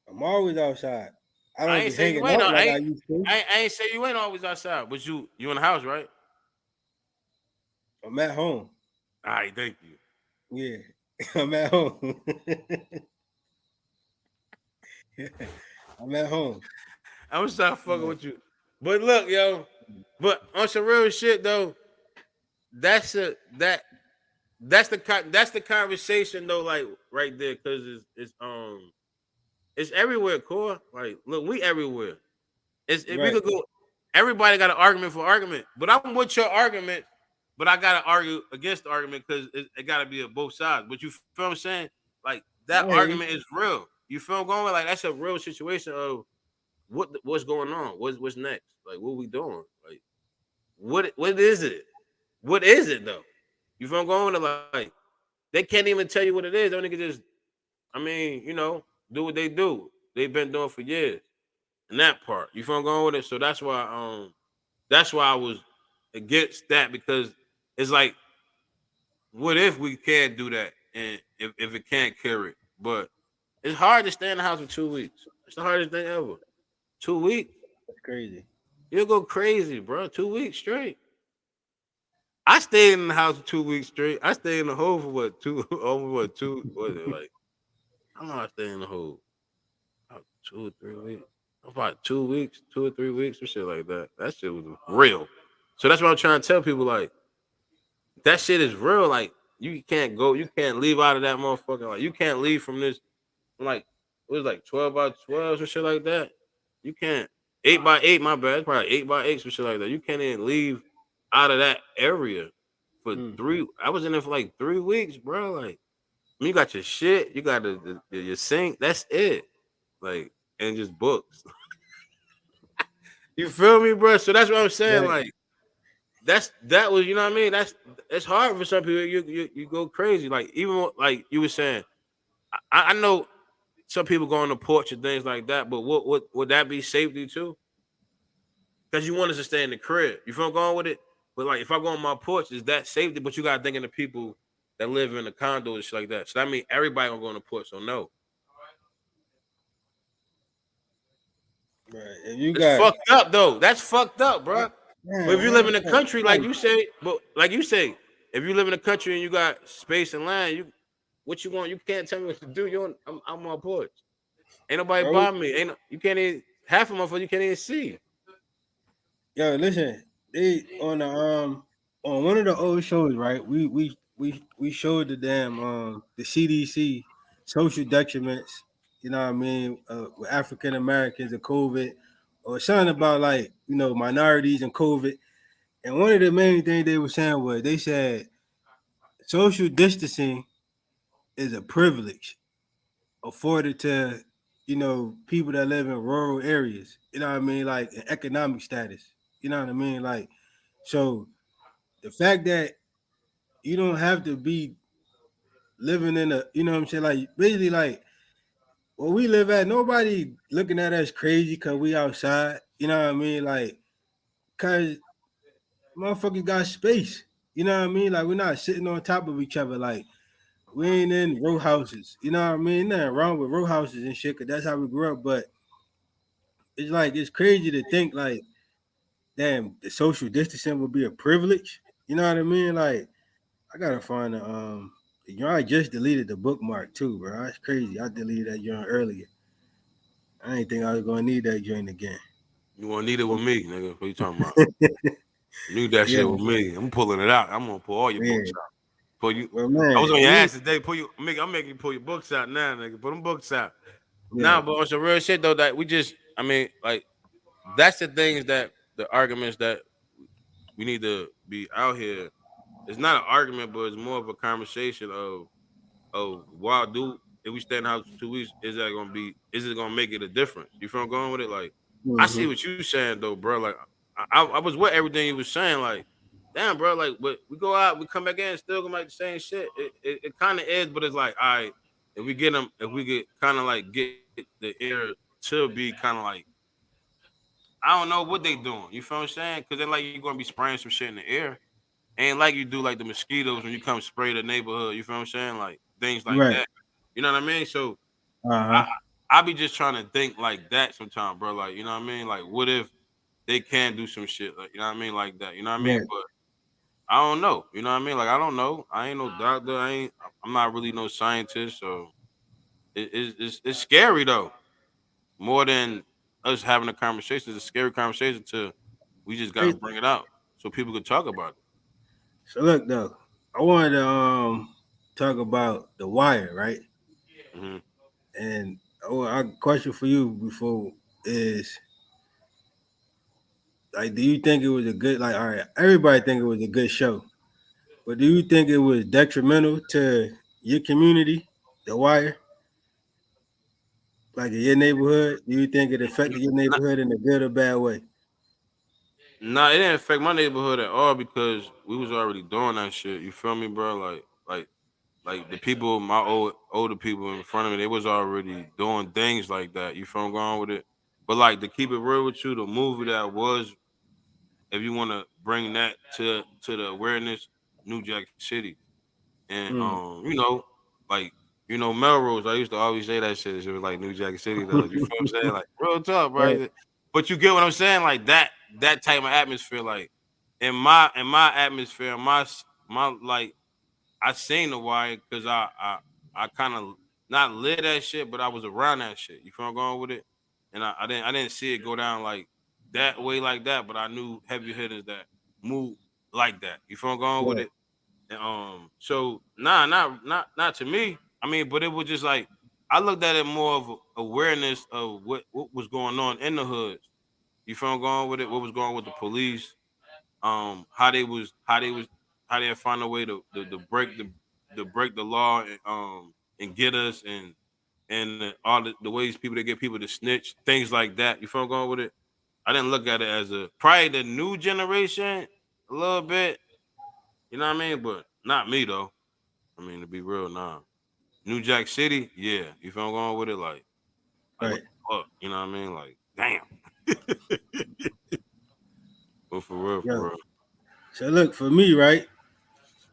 I'm always outside. I I don't ain't be say you hanging ain't. out like I I ain't. used to. I ain't say you ain't always outside, but you in the house, right? I'm at home. All right, thank you. Yeah, I'm at home. I'm at home. I was trying to fucking Yeah. with you, but look, yo. But on some real shit though, that's a that that's the conversation though, like right there, because it's everywhere, core. Like, look, we everywhere. It's if we Right. could go, everybody got an argument for argument, but I'm with your argument, but I gotta argue against the argument because it gotta be of both sides. But you feel what I'm saying? Like that I hear you. argument is real. You feel what I'm going with? Like that's a real situation of what's going on, what's next, like what we doing, like what is it? What is it though? You feel what I'm going with? Like they can't even tell you what it is. Those niggas just, I mean, do what they do. They've been doing for years. And that part, you feel what I'm going with it. So that's why I was against that because it's like, what if we can't do that and if it can't carry it? But it's hard to stay in the house for 2 weeks. It's the hardest thing ever. 2 weeks, That's crazy. you'll go crazy, bro. 2 weeks straight. I stayed in the house for 2 weeks straight. I stayed in the hole for what two? Over what two? What is it like? How long I stay in the hole? About 2 or 3 weeks. About 2 weeks, 2 or 3 weeks, or shit like that. That shit was real. So that's what I'm trying to tell people. Like that shit is real. Like you can't go, you can't leave out of that motherfucker. Like you can't leave from this. Like it was like 12 by 12 or shit like that. You can't 8 by 8. My bad. It's probably 8 by 8 or shit like that. You can't even leave out of that area for Mm. three. I was in there for like 3 weeks, bro. Like you got your shit, you got your sink. That's it. Like and just books. You feel me, bro? So that's what I'm saying. Right. Like that was, you know what I mean. It's hard for some people. You go crazy. Like even like you were saying, I know some people go on the porch and things like that. But what would that be safety too? Because you want us to stay in the crib. You feel I'm going with it? But like if I go on my porch, is that safety? But you gotta think of the people that live in the condo and shit like that. So that means everybody gonna go on the porch. So no. Right. If you It's got, fucked up though. That's fucked up, bro. But if you live in the man, country, like you say, but like you say, if you live in the country and you got space and land, you what you want, you can't tell me what to do. I'm on porch. Ain't nobody bro. by me. Ain't no, you can't even half of my phone you can't even see. Yo, listen. They on one of the old shows, right? We showed the damn the CDC social detriments. You know what I mean? With African Americans and COVID, or something about like minorities and COVID. And one of the main things they were saying was they said social distancing is a privilege afforded to people that live in rural areas. You know what I mean, like in economic status. You know what I mean, like so the fact that you don't have to be living in a what I'm saying, like basically like where we live at, nobody looking at us crazy because we outside. You know what I mean, like because motherfuckers got space. You know what I mean, like we're not sitting on top of each other like. We ain't in row houses, you know what I mean? Nothing wrong with row houses and shit, cause that's how we grew up. But it's like it's crazy to think like, damn, the social distancing would be a privilege. You know what I mean? Like, I gotta find I just deleted the bookmark too, bro. That's crazy. I deleted that joint earlier. I didn't think I was gonna need that joint again. You wanna need it with me, nigga. What you talking about? Need that Yeah, shit with me. I'm pulling it out. I'm gonna pull all your books yeah. out. Pull you. Well, I was man, on your ass today. Pull you. I'm making you pull your books out now, nigga. Put them books out. yeah, Nah, but on some real shit though, that we just. I mean, like that's the things that the arguments that we need to be out here. It's not an argument, but it's more of a conversation of why do if we stay in the house for 2 weeks, is it gonna make it a difference? You feel I'm going with it? Like I see hmm what you saying though, bro. Like I was with everything you was saying, like, damn, bro, like but we go out, we come back in, still gonna make the same shit. It kind of is, but it's like, all right, if we get kind of like get the air to be kind of like I don't know what they doing. You feel what I'm saying? Because then like you're gonna be spraying some shit in the air. Ain't like you do like the mosquitoes when you come spray the neighborhood. You feel what I'm saying? Like things like right, that. You know what I mean? So I uh huh, I be just trying to think like that sometimes, bro. Like you know what I mean? Like what if they can do some shit? Like you know what I mean? Like that. You know what I mean? right. But I don't know. You know what I mean? Like I don't know. I ain't no doctor. I'm not really no scientist. So it's scary though. More than us having a conversation. It's a scary conversation. To we just gotta Hey, bring it out so people could talk about so look though, I wanted to talk about the wire, right? it. Hmm. And I question for you before is like, do you think it was a good like? All right, everybody think it was a good show, but do you think it was detrimental to your community, The Wire, like in your neighborhood? Do you think it affected your neighborhood in a good or bad way? Nah, it didn't affect my neighborhood at all because we was already doing that shit. You feel me, bro? Like the people, my older people in front of me, they was already doing things like that. You feel I'm going with it? But like to keep it real with you, the movie that was, if you want to bring that to the awareness, New Jack City, and Mm. like Melrose. I used to always say that shit. It was like New Jack City, though. You feel what I'm saying? Like real talk, Right. bro. But you get what I'm saying? Like that type of atmosphere, like in my atmosphere, my like I seen the wire because I kind of not live that shit, but I was around that shit. You feel I'm going with it? And I didn't see it go down like that way like that, but I knew heavy hitters that move like that. You feel I'm going with Right. it? And, so nah, not to me. I mean, but it was just like I looked at it more of awareness of what was going on in the hoods. You feel I'm going with it? What was going on with the police? How they find a way to break the law and get us and all the ways people that get people to snitch things like that. You feel I'm going with it? I didn't look at it as a probably the new generation a little bit. You know what I mean? But not me though. I mean, to be real, nah. New Jack City, yeah. You feel I'm going with it? Like what Right. the fuck? You know what I mean? Like, damn. But for real, for Yo. real. So look, for me, right?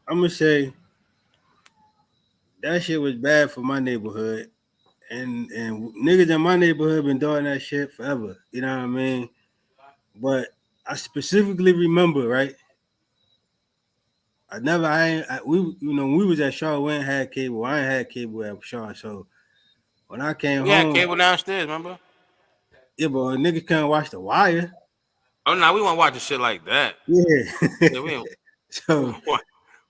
I'm gonna say that shit was bad for my neighborhood. And niggas in my neighborhood been doing that shit forever. You know what I mean? But I specifically remember, right? We when we was at Shaw, we ain't had cable. I ain't had cable at Shaw. So when I came We had home, cable downstairs, remember? yeah, but niggas can't watch The Wire. Oh no, we want to watch the shit like that. Yeah. Yeah, we ain't So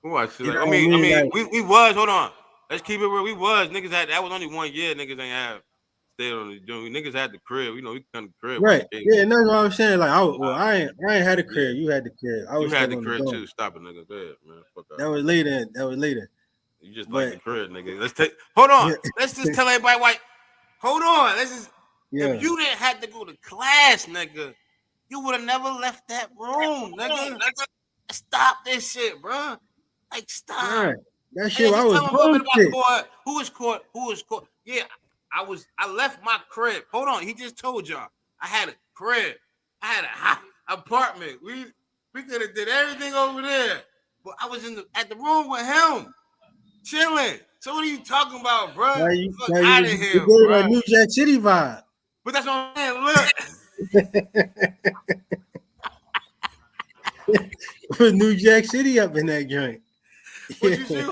we watch shit you like. know I what I mean, I mean? mean, Like, we was. Hold on, let's keep it real. We was niggas had that was only 1 year. Niggas ain't have stayed on the joint. Niggas had the crib. You know, we come to the crib watch right. cable. Yeah, and that's what I was saying. Like I ain't had a Yeah, crib. You had the crib. I you was had still the on the crib dorm. too. Stop it, nigga. Go ahead, man. Fuck out. That was later. That was later. You just like But the crib, nigga. Let's take. Hold on. yeah, Let's just tell everybody why. Hold on. Let's just. If yeah. you didn't have to go to class, nigga, you would have never left that room, nigga. Stop this shit, bro. Like, stop. Right. That And shit then I just was tell me a little bit about homesick. court. Who is court? Who is court? Yeah, I left my crib. Hold on. He just told y'all I had a crib. I had a hot apartment. We could have did everything over there. But I was at the room with him, chilling. So what are you talking about, bro? Fuck Now you out was of it here, gave that bro. New Jack City vibe. But that's what I'm saying. Look, It was New Jack City up in that joint. what you see?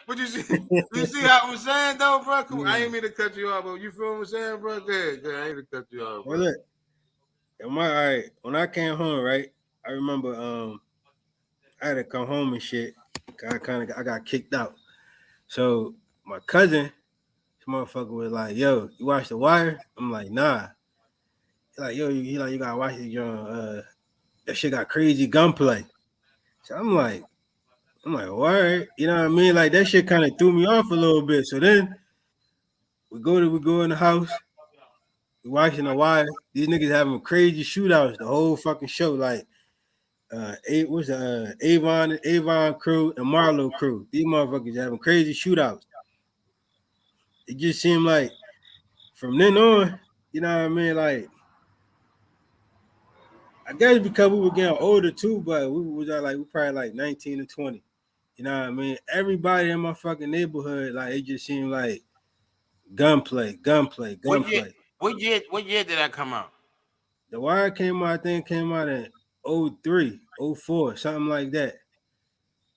What you see? You see how I'm saying though, bro? Come on. I Yeah. ain't mean to cut you off, but you feel what I'm saying, bro? Good. I ain't mean to cut you off, Well, bro. look, all right. When I came home, right, I remember I had to come home and shit. I got kicked out. So my cousin, this motherfucker was like, "Yo, you watch The Wire?" I'm like, "Nah." He like, "Yo, you gotta watch it, John. That shit got crazy gunplay." So I'm like, all right, you know what I mean? Like that shit kind of threw me off a little bit. So then we go in the house, we watching The Wire. These niggas having crazy shootouts the whole fucking show. Like what's the Avon crew and Marlowe crew. These motherfuckers having crazy shootouts. It just seemed like from then on, you know what I mean? Like I guess because we were getting older too, but we was at we probably like 19 and 20. You know what I mean? Everybody in my fucking neighborhood, like it just seemed like What year? gunplay. What year did that come out? The Wire came out, I think came out in '03, '04, something like that.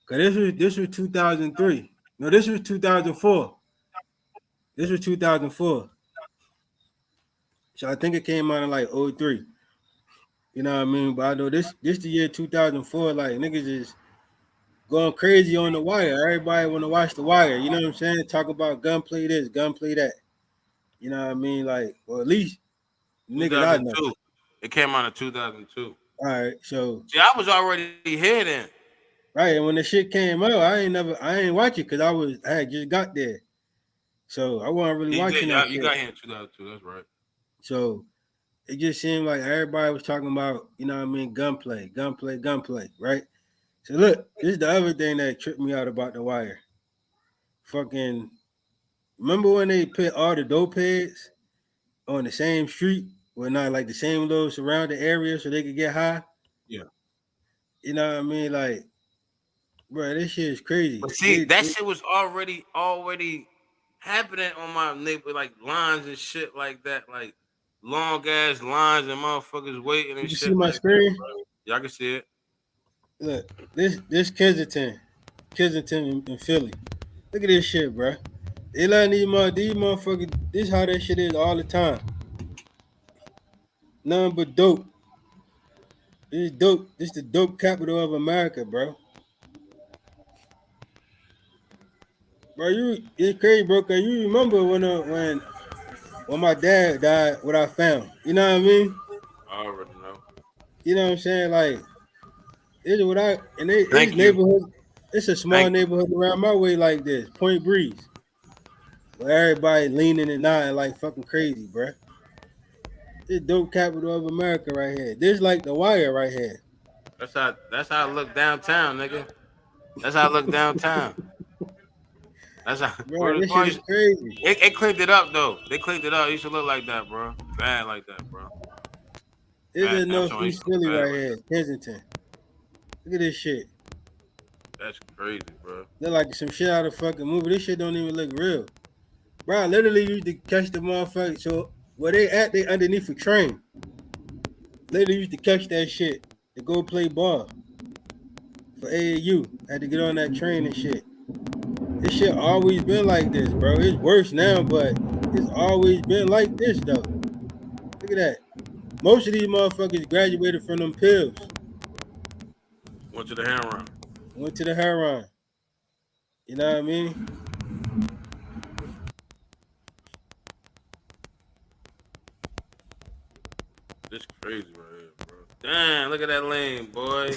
Cause this was 2003. No, this was 2004. This was 2004. So I think it came out in like '03. You know what I mean? But I know this the year 2004. Like niggas is going crazy on The Wire. Everybody want to watch The Wire. You know what I'm saying? Talk about gunplay this, gunplay that. You know what I mean? Like, or at least niggas I know. 2002. It came out in 2002. All right, so See, I was already here then. right, and when the shit came out, I ain't watch it because I had just got there, so I wasn't really You did. watching that You shit. got here in 2002. That's right. So it just seemed like everybody was talking about, you know what I mean, gunplay, right? So look, this is the other thing that tripped me out about The Wire. Fucking remember when they put all the dope heads on the same street, well, not like the same little surrounding area, so they could get high. Yeah. You know what I mean? Like, bro, this shit is crazy. But see, that shit was already happening on my neighbor, like lines and shit like that, like long ass lines and motherfuckers waiting You and can see shit my like that, screen. bro. Y'all can see it. Look, this Kensington in Philly. Look at this shit, bro. They letting these motherfuckers. This how that shit is all the time. Nothing but dope. This is dope. This the dope capital of America, bro. Bro, it's crazy, bro. Cause you remember when my dad died, what I found. You know what I mean? I already know. You know what I'm saying? Like this is what it's Thank you. neighborhood. It's a small Thank you. neighborhood around my way like this, Point Breeze, where everybody leaning and nodding like fucking crazy, bro. This dope capital of America right here. This like The Wire right here. That's how I look downtown, nigga. That's how I look downtown. That's how Bro, where the this shit boys. is crazy. It cleaned it up though. They cleaned it up. It used to look like that, bro. Bad like that, bro. This Bad. is I'm sorry, it used Northeast to look Philly bad right like here, that. Kensington. Look at this shit. That's crazy, bro. Look like some shit out of fucking movie. This shit don't even look real. Bro, I literally used to catch the motherfucker. So where they at, they underneath a train. Literally used to catch that shit to go play ball for AAU. Had to get on that train and shit. This shit always been like this, bro. It's worse now, but it's always been like this though. Look at that. Most of these motherfuckers graduated from them pills. Went to the hand run. Went to the heroin. You know what I mean? This crazy right here, bro. Damn, look at that lane, boy.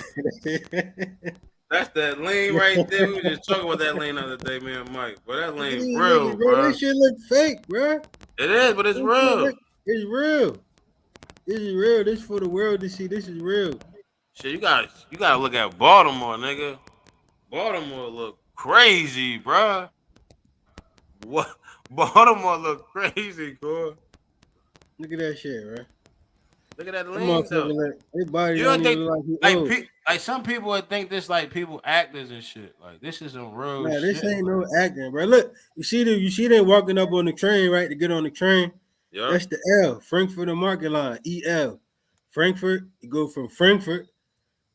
That's that lane right there. We were just talking about that lane the other day, man, Mike. But that Look at lane these real, niggas, bro. bro. This shit look fake, bro. It is, but it's This shit real. look, it's real. This is real. This for the world to see. This is real. Shit, you gotta look at Baltimore, nigga. Baltimore look crazy, bro. What? Baltimore look crazy, bro. Look at that shit, bro. Look at that That lane motherfucker though. look, his body You don't don't even think look like he like old. like some people would think this like people actors and shit. Like this is some real Nah, this shit. ain't no acting, bro. Look, you see them walking up on the train, right? To get on the train. Yup. That's the L, Frankfurt and Market Line, EL. Frankfurt, you go from Frankfurt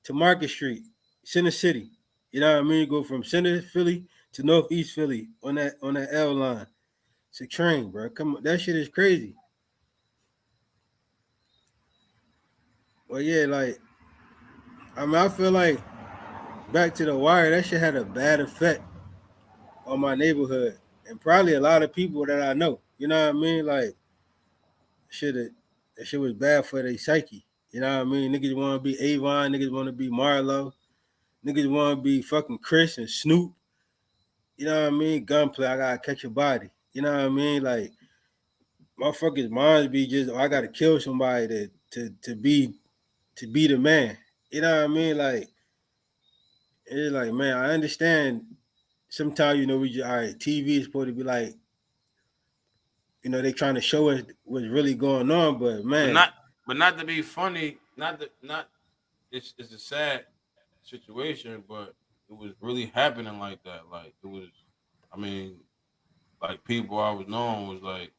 to Market Street, Center City. You know what I mean? You go from Center Philly to Northeast Philly on that L line. It's a train, bro. Come on, that shit is crazy. Well, yeah, like I mean, I feel like back to the wire, that shit had a bad effect on my neighborhood and probably a lot of people that I know. You know what I mean? Like shit, that shit was bad for their psyche. You know what I mean? Niggas want to be Avon, niggas want to be Marlo, niggas want to be fucking Chris and Snoop. You know what I mean? Gunplay, I gotta catch a body. You know what I mean? Like motherfuckers' minds be just, oh, I gotta kill somebody to be the man. You know what I mean? Like it's like, man, I understand. Sometimes we just all right. TV is supposed to be like, they trying to show us what's really going on, but But man, not to be funny. Not. It's a sad situation, but it was really happening like that. Like it was. I mean, like people I was knowing was like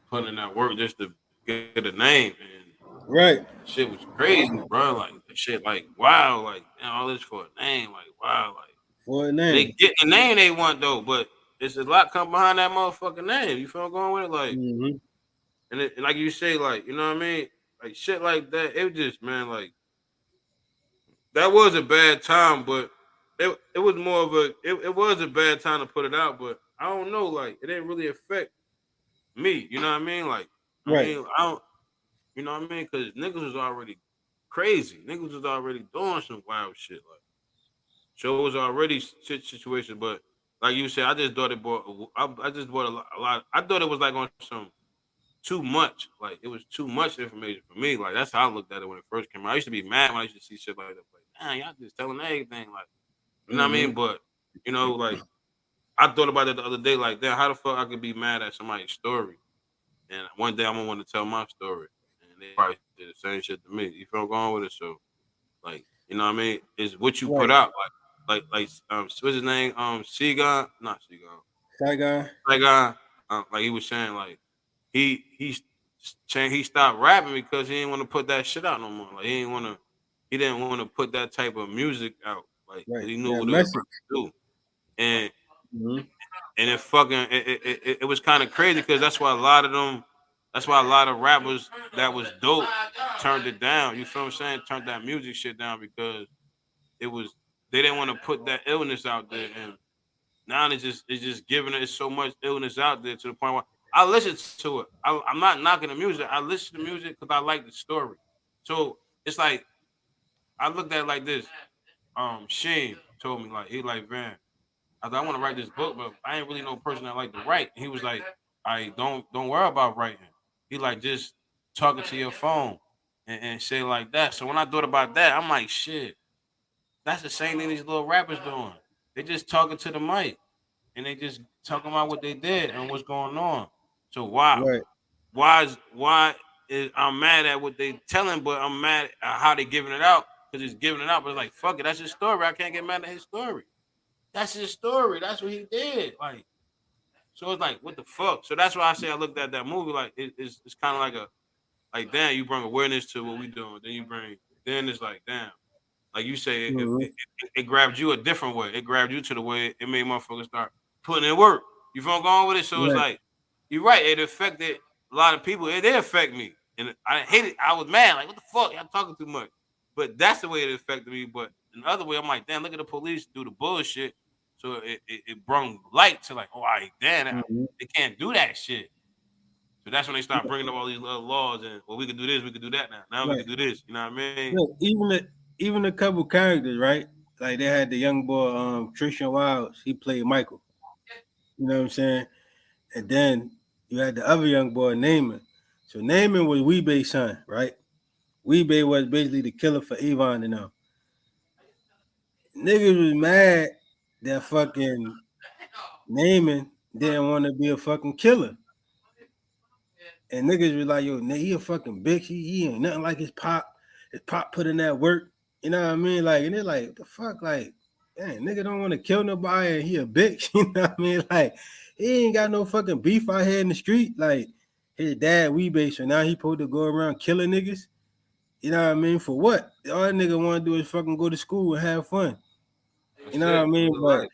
putting in that work just to get a name, and right shit was crazy, bro. Like the shit, like wow, like all this for a name, like wow, like for a they name. get the name they want though, but it's a lot come behind that motherfucking name. You feel I'm going with it, like, Mm-hmm. and like you say, like you know what I mean, like shit like that. It was just man, like that was a bad time, but it was more of it was a bad time to put it out, but I don't know, like it didn't really affect me. You know what I mean? Like Right, I don't, you know what I mean? Because niggas was already crazy. Niggas was already doing some wild shit. Like so it was already shit situation, but like you said, I just thought it bought. I just bought a lot. I thought it was like on some too much. Like it was too much information for me. Like that's how I looked at it when it first came out. I used to be mad when I used to see shit like that. Like, damn, y'all just telling everything. Like, you know what I mm-hmm. mean? But like I thought about it the other day. Like, damn, how the fuck I could be mad at somebody's story, and one day I'm gonna want to tell my story, and they probably did the same shit to me. You feel I'm going with it? So, like, you know what I mean? It's what you put Right. out. Like what's his name? Seagon, not Seagon. Saigon. Saigon. Like he was saying, like he he stopped rapping because he didn't want to put that shit out no more. Like he didn't want to put that type of music out. Like 'cause Right. he knew That what it was about message. to do, and Mm-hmm. and it fucking it was kind of crazy because that's why a lot of them. That's why a lot of rappers that was dope turned it down. You feel what I'm saying? Turned that music shit down because it was they didn't want to put that illness out there, and now it's just giving it so much illness out there to the point where I listen to it. I'm not knocking the music. I listen to music because I like the story. So it's like I looked at it like this. Shane told me like he like Van. I want to write this book, but I ain't really no person that like to write. He was like, I don't worry about writing. He like just talking to your phone and shit like that. So when I thought about that, I'm like, shit, that's the same thing these little rappers doing. They just talking to the mic and they just talking about what they did and what's going on. So Right. why is I'm mad at what they telling, but I'm mad at how they giving it out because he's giving it out. But it's like fuck it, that's his story. I can't get mad at his story. That's his story. That's what he did. Like so, it's like what the fuck. So that's why I say I looked at that movie like it's kind of like a like damn, you bring awareness to what we doing. Then it's like damn. Like you say, Mhm. it grabbed you a different way. It grabbed you to the way it made motherfuckers start putting in work. You feel I'm going with it? So it's Right. like, you're right. It affected a lot of people. It did affect me. And I hated I was mad. Like, what the fuck? Y'all talking too much. But that's the way it affected me. But in the other way, I'm like, damn, look at the police do the bullshit. So it brought light to like, oh, all right, damn, Mhm. they can't do that shit. So that's when they start bringing up all these little laws and well, we could do this, we could do that now. Now we Right. could do this. You know what I mean? Look, even a couple characters, right? Like they had the young boy, Trishan Wilds. He played Michael. You know what I'm saying? And then you had the other young boy, Naaman. So Naaman was Weebay's son, right? Weebay was basically the killer for Avon and them. Niggas was mad that fucking Naaman didn't want to be a fucking killer. And niggas was like, yo, he a fucking bitch. He ain't nothing like his pop. His pop put in that work. You know what I mean? Like, and they're like, what the fuck? Like, damn, nigga don't want to kill nobody and he a bitch. You know what I mean? Like, he ain't got no fucking beef out here in the street. Like, his dad Weebay, so now he supposed to go around killing niggas. You know what I mean? For what? All that nigga want to do is fucking go to school and have fun. You That's know what I it. mean? Live But life.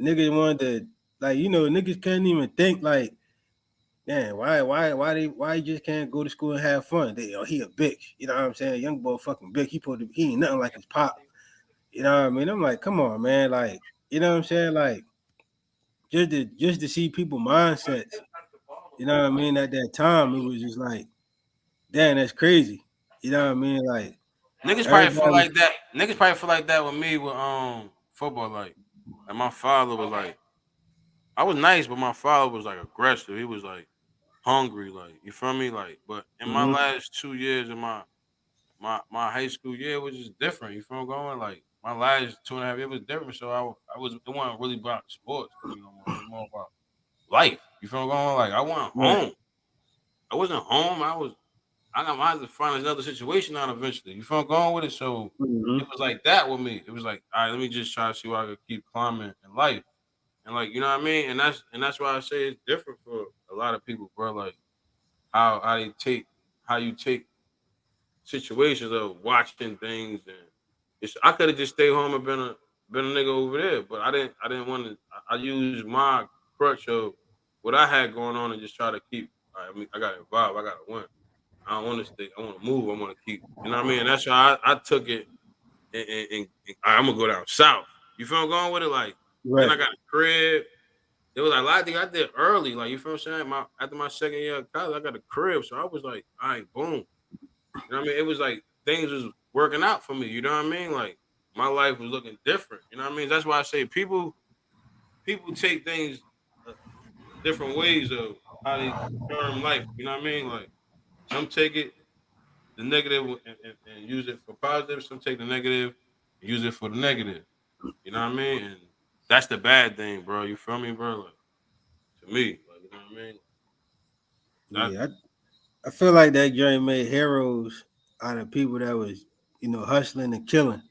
niggas wanted to, like, niggas can't even think like, damn, why he just can't go to school and have fun? He a bitch. You know what I'm saying? Young boy fucking bitch. He ain't nothing like his pop. You know what I mean? I'm like, come on, man. Like, you know what I'm saying? Like, just to see people mindsets. You know what I mean? At that time, it was just like, damn, that's crazy. You know what I mean? Like Niggas probably feel everybody. like that. Niggas probably feel like that with me with football. Like my father was like, I was nice, but my father was like aggressive. He was like hungry, like you feel me, like. But in my Mhm. last 2 years of my high school year, it was just different. You feel me going? Like my last 2.5 years was different. So I was it wasn't really about sports for me no more. It was more about life. You feel me going? Like I went Right. home. I wasn't home. I had to find another situation out eventually. You feel I'm going with it? So it Mhm. was like that with me. It was like, all right, let me just try to see where I could keep climbing in life. And like, you know what I mean? And that's why I say it's different for a lot of people, bro. Like how you take situations of watching things and I could have just stayed home and been a nigga over there, but I didn't want to I used my crutch of what I had going on and just try to keep I mean I gotta evolve, I gotta win. I don't want to stay. I want to move. I want to keep. You know what I mean? And that's why I took it. And I'm gonna go down south. You feel I'm going with it? Like then I Right. got a crib. It was like a lot of things I did early. Like you feel what I'm saying? After my second year of college, I got a crib. So I was like, all right, boom. You know what I mean? It was like things was working out for me. You know what I mean? Like my life was looking different. You know what I mean? That's why I say people take things uh, different ways of how they term life. You know what I mean? Like some take it the negative and use it for positive. Some take the negative and use it for the negative. You know what I mean? And that's the bad thing, bro. You feel me, bro? Like to me, like you know what I mean? That Yeah, I feel like that joint made heroes out of people that was, hustling and killing.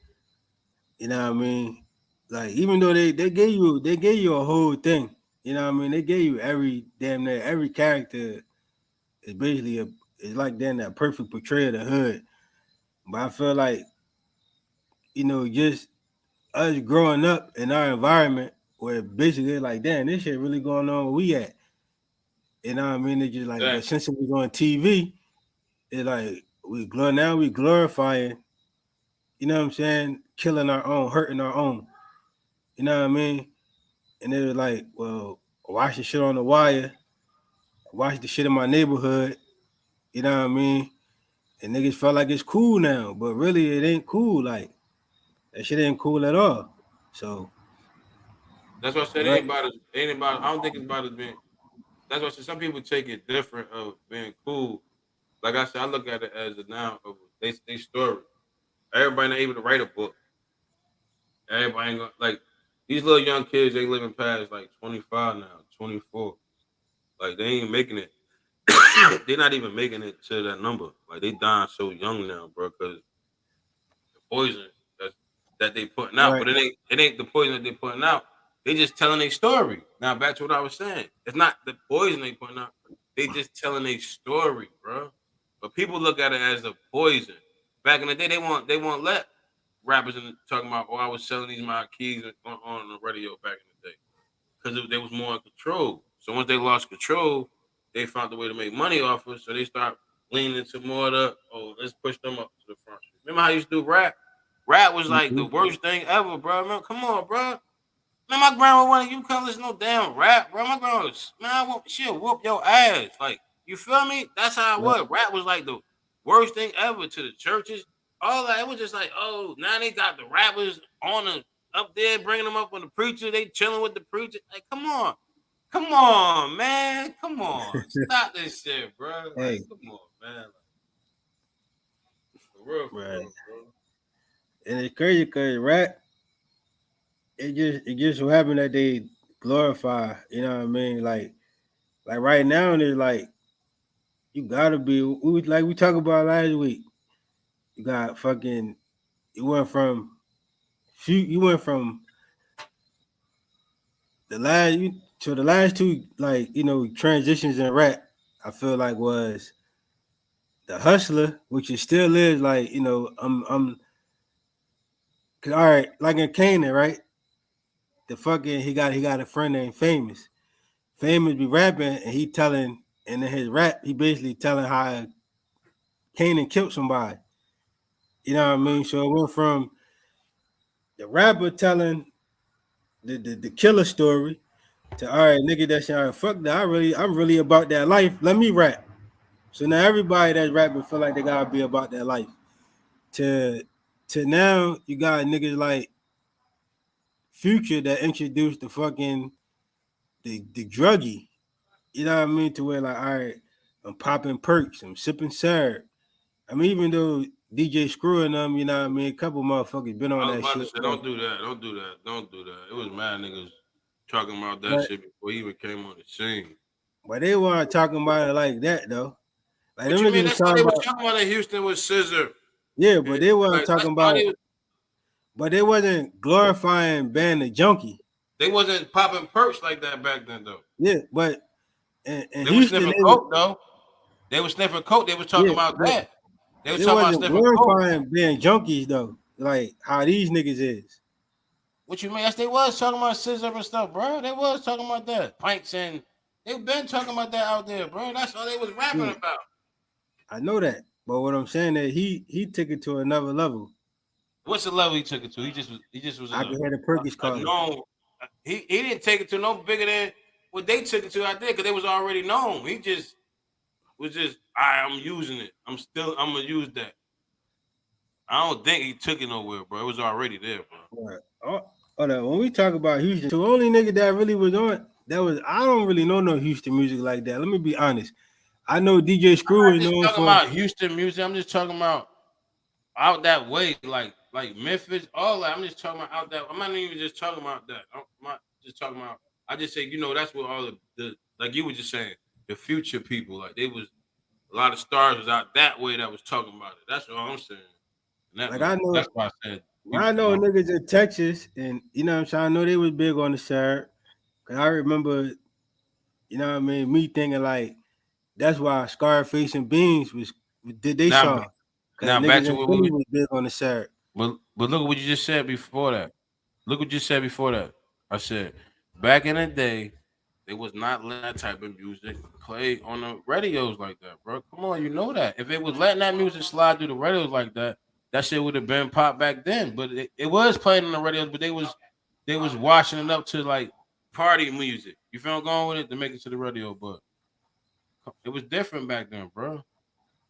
You know what I mean? Like even though they gave you a whole thing. You know what I mean? They gave you every damn near every character is basically is like damn that perfect portrayal of the hood. But I feel like, just us growing up in our environment where basically like, damn, this shit really going on where we at. You know what I mean? It's just like, but exactly. since it was on TV, it's like we glorifying, you know what I'm saying, killing our own, hurting our own. You know what I mean? And they were like, well, watch the shit on the wire, watch the shit in my neighborhood, you know what I mean? And niggas felt like it's cool now, but really it ain't cool. Like that shit ain't cool at all. So That's what I said. It right, ain't about. I don't think it's about it being. That's what I said. Some people take it different of being cool. Like I said, I look at it as a noun of they story. Everybody not able to write a book. Everybody ain't gonna like these little young kids. They living past like 25 now, 24. Like they ain't making it. They're not even making it to that number. Like they dying so young now, bro. Because the poison that's, that they putting out, Right. but it ain't the poison that they putting out. They just telling a story. Now back to what I was saying. It's not the poison they putting out. They just telling a story, bro. But people look at it as a poison. Back in the day, they won't let rappers talking about, oh, I was selling these my keys on the radio back in the day because they was more in control. So once they lost control, they found a way to make money off of it. So they start leaning into more of the, oh, let's push them up to the front. Remember how you used to do rap? Rap was like the Mhm. worst thing ever, bro. Man, come on, bro. Man, my grandma wanted you couldn't listen to no damn rap, bro. My grandma was, man, she'll whoop your ass. Like, you feel me? That's how it Right. was. Rap was like the worst thing ever to the churches. All that. It was just like, oh, now they got the rappers on the up there, bringing them up on the preacher. They chilling with the preacher. Like, come on. Come on, man. Come on. Stop this shit, bro. Like, Hey, come on, man. Like, for right. real, bro. And it's crazy because rap, it just so happened that they glorify, you know what I mean? Like right now, it's like you gotta be like we talked about last week. You got fucking you went from you went from the last to the last two like transitions in rap. I feel like was the hustler, which it still is like I'm cause all right like in Kanan, right? The fucking he got a friend named Famous. Famous be rapping and he telling and in his rap he basically telling how Kanan killed somebody. You know what I mean? So it went from the rapper telling the killer story to all right, nigga, that's all right, fuck that. I'm really about that life. Let me rap. So now everybody that's rapping feel like they gotta be about that life. To to now you got niggas like Future that introduced the druggie. You know what I mean? To where like, all right, I'm popping perks, I'm sipping syrup. I mean, even though DJ screwing them, you know what I mean, a couple motherfuckers been on I was that about to shit. say, don't do that. Don't do that. Don't do that. It was mad niggas talking about that But shit before he even came on the scene. but they weren't talking about it like that though. Like What them you mean? niggas was That's all talking they was about talking about in Houston with Scissor. yeah, And, but they weren't like that's talking all about but they wasn't glorifying ban the junkie. they wasn't popping perks like that back then though. Yeah, but in They was Houston sniffing they was coke though. They was sniffing coke. They was talking yeah, about but that. They was they talking about wasn't sniffing coke. glorifying being junkies though. Like how these niggas is. What you mean? Yes, they was talking about Scissor and stuff, bro. They was talking about that. Pints and they been talking about that out there, bro. That's all they was rapping Yeah, about. I know that. But what I'm saying is he took it to another level. What's the level he took it to? He just was I can hear the Perkies a calling. known. He didn't take it to no bigger than what they took it to out there because they was already known. He just was just I'm using it. I'm gonna use that. I don't think he took it nowhere, bro. It was already there, bro. Right. Oh, no, when we talk about Houston, the only nigga that really was on that was I don't really know no Houston music like that. Let me be honest. I know DJ I'm Screw not is just known talking for about Houston music. I'm just talking about out that way, like Memphis, all that. I'm just talking about out that. I'm not even just talking about that. I'm not just talking about. I just say that's what all the like you were just saying the future people like they was a lot of stars was out that way that was talking about it. That's all I'm saying. And that like was I know that's why I said I Houston. know niggas in Texas and you know what I'm saying. I know they was big on the side. Cause I remember, you know what I mean, me thinking like that's why Scarface and Beans did they Now song. Cause now back niggas to in what we Philly were, was big on the side. but look at what you just said before that. Look what you said before that. I said back in the day, they was not letting that type of music play on the radios like that, bro. Come on, you know that. If it was letting that music slide through the radios like that, that shit would have been pop back then. But it was playing on the radios, but they was washing it up to like party music. You feel I'm going with it to make it to the radio, but it was different back then, bro.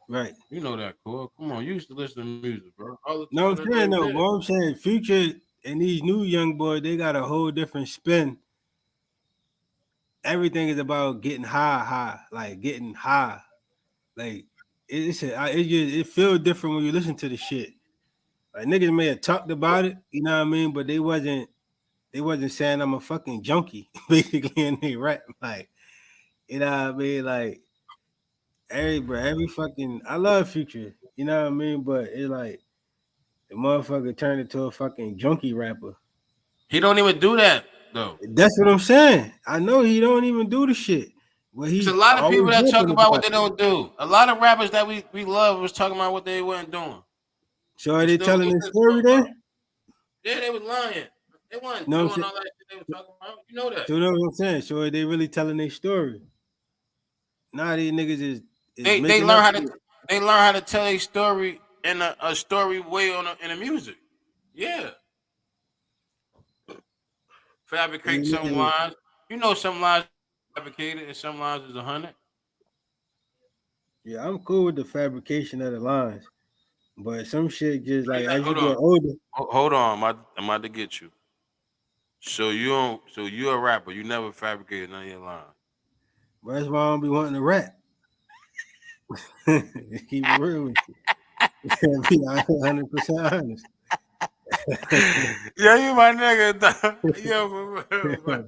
Right. You know that, cool. Come on, you used to listen to music, bro, all the No, time. I'm That's saying every though, day. what I'm saying, Future and these new young boys, they got a whole different spin. Everything is about getting high, like getting high. Like it feels different when you listen to the shit. Like niggas may have talked about it, you know what I mean, but they wasn't saying I'm a fucking junkie, basically in they rap. Like, you know what I mean? Like every fucking I love Future, you know what I mean? But it's like the motherfucker turned into a fucking junkie rapper. He don't even do that though. That's what I'm saying. I know he don't even do the shit. But There's a he lot of people always that talk rapping about what about they it. don't do. A lot of rappers that we love was talking about what they weren't doing. So are We they still telling we their listen to story them, bro. then? Yeah, they was lying. They weren't No, I'm doing saying, all that shit they were talking about. You know that. so that's what I'm saying. So are they really telling their story? Nah, these niggas is They making learn up how to shit. they learn how to tell a story in a story way in the music. Yeah, fabricate These some niggas lines. You know, some lines fabricated and some lines is 100. yeah, I'm cool with the fabrication of the lines. But some shit just like as you Hold get on, older, hold on. I'm about to get you. So you don't. So you're a rapper. You never fabricated none of your lines. but that's why I don't be wanting to rap. Keep it real with you. Be 100% honest. Yeah, you my nigga. Yo, for real, bro.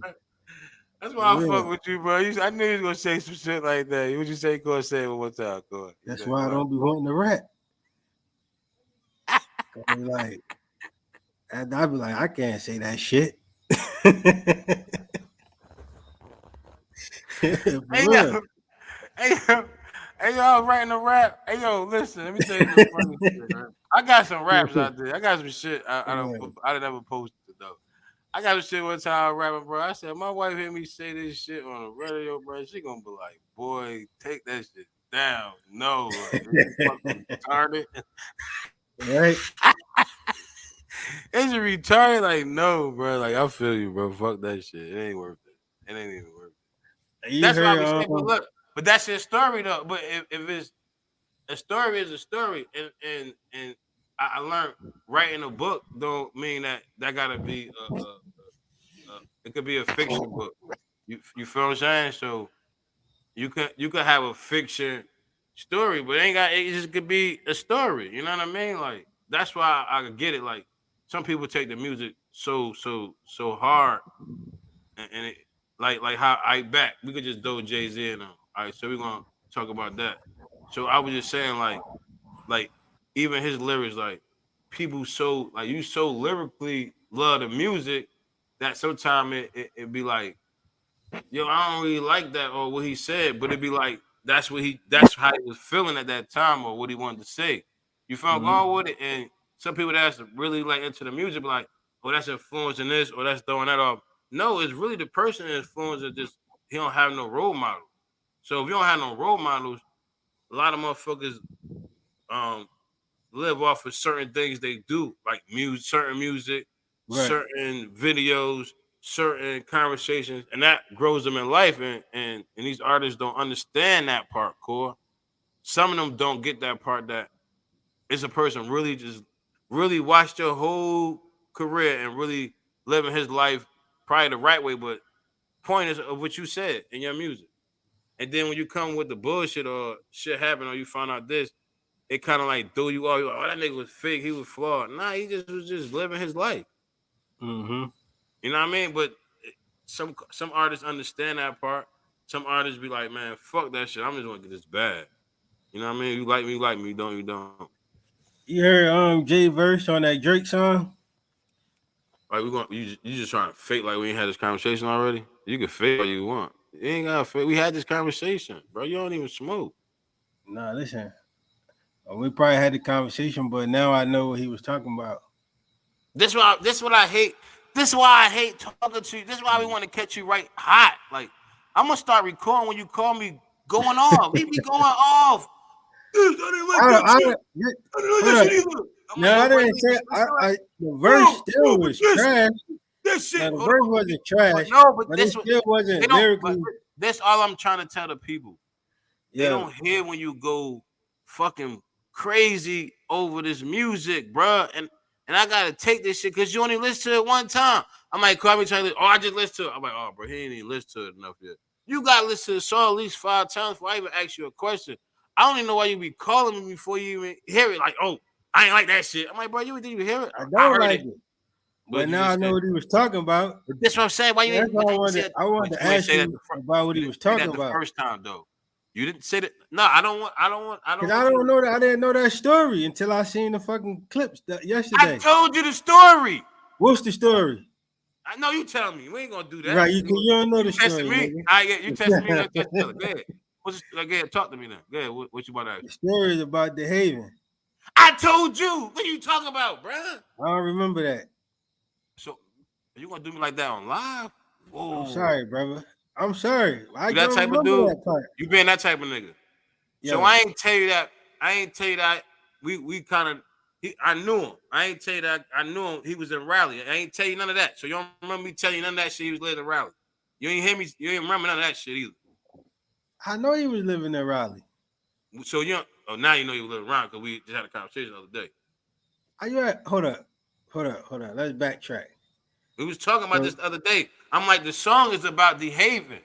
That's For why I fuck real. with you, bro. I knew you was gonna say some shit like that. What you say? Go and say it one more time. Go on. You That's know you why I right. don't be wanting to rap. 'Cause like, and I be like, I can't say that shit. For Hey real. yo, hey yo, hey yo, I was writing a rap. Hey yo, listen, let me tell you some funny shit, man. I got some raps out there. I got some shit Yeah. I done never posted though. I got some shit one time I was rapping, bro. I said my wife hear me say this shit on the radio, bro. She gonna be like, boy, take that shit down. No, like is you fucking retarded? Right? Is you retarded? Like, no, bro. Like, I feel you, bro. Fuck that shit. It ain't worth it. It ain't even worth it. You That's why I heard be saying, but look, but that's his story though. But if it's a story is a story, and I learned writing a book don't mean that gotta be it could be a fiction book. You feel what I'm saying? So you could have a fiction story, but it just could be a story. You know what I mean? Like that's why I could get it. Like some people take the music so hard, and it like how I back we could just throw Jay-Z in on. All right, so we're gonna talk about that. So I was just saying like even his lyrics, like people so like you so lyrically love the music that sometimes it be like, yo, I don't really like that or what he said, but it'd be like that's how he was feeling at that time or what he wanted to say. You felt mm-hmm. going with it, and some people that's really like into the music be like, oh, that's influencing this or that's throwing that off. No, it's really the person influencing just he don't have no role model. So if you don't have no role models, a lot of motherfuckers um live off of certain things they do, like certain music, Right. certain videos, certain conversations, and that grows them in life. And these artists don't understand that part, core. Some of them don't get that part that it's a person really just really watched your whole career and really living his life probably the right way, but point is of what you said in your music. And then when you come with the bullshit or shit happen or you find out this, it kind of like threw you off. You're like, oh, that nigga was fake. He was flawed. Nah, he just was just living his life. Mm-hmm. You know what I mean? But some artists understand that part. Some artists be like, man, fuck that shit. I'm just gonna get this bad. You know what I mean? You like me, you like me. You don't, you don't. You heard Jay verse on that Drake song? Like we going, you just trying to fake like we ain't had this conversation already. You can fake all you want. You ain't gotta fake. We had this conversation, bro. You don't even smoke. Nah, listen. We probably had the conversation, but now I know what he was talking about. This what I hate. This is why I hate talking to you. This is why we want to catch you right hot. Like I'm gonna start recording when you call me going off. We be going off. I didn't like that shit. I didn't like Hold that up. shit either. I'm No, like, I yo, bro, didn't say the verse bro, still but was trash. this Now shit. the Hold verse on. wasn't But trash, no, but but it still they wasn't don't. But lyrically. this all I'm trying to tell the people. They Yeah. don't hear when you go fucking crazy over this music, bruh. And I gotta take this shit because you only listen to it one time. I might call me trying to, oh, I just listened to it. I'm like, oh, bro, he ain't even listened to it enough yet. You gotta listen to the song at least 5 times before I even ask you a question. I don't even know why you be calling me before you even hear it. Like, oh, I ain't like that shit. I'm like, bro, you didn't even hear it. I I don't heard like it, it. but But you now I just know said. what he was talking about. But that's what I'm saying. Why you That's ain't? why Why you ain't say that? I wanted But to you ain't ask say that you the first. about what You he didn't was say talking that the about. first time though. You didn't say that. No, I don't want. I don't want. I don't Cause I want you don't to. know that I didn't know that story until I seen the fucking clips I yesterday. told you the story. What's the story? I know you telling me. We ain't gonna do that. Right, you don't know You the testing story, me? nigga. I get you testing me. Let test each other. Go ahead. Go ahead. Talk to me now. Go ahead. What you about to ask? The story is about the Haven. I told you. What are you talking about, bruh? I don't remember that. So you gonna do me like that on live? I'm Whoa. sorry, brother. I'm sorry. I You that don't type of remember dude? that part. You being that type of nigga? So Yo, I ain't tell you that. I ain't tell you that. We kind of. I knew him. I ain't tell you that. I knew him. He was in Raleigh. I ain't tell you none of that. So you don't remember me telling you none of that shit. He was living in Raleigh. You ain't hear me. You ain't remember none of that shit either. I know he was living in Raleigh. So you. Oh, now you know you live around because we just had a conversation the other day. Are you at? Hold up. Let's backtrack. We was talking about So, this the other day. I'm like, the song is about the Haven.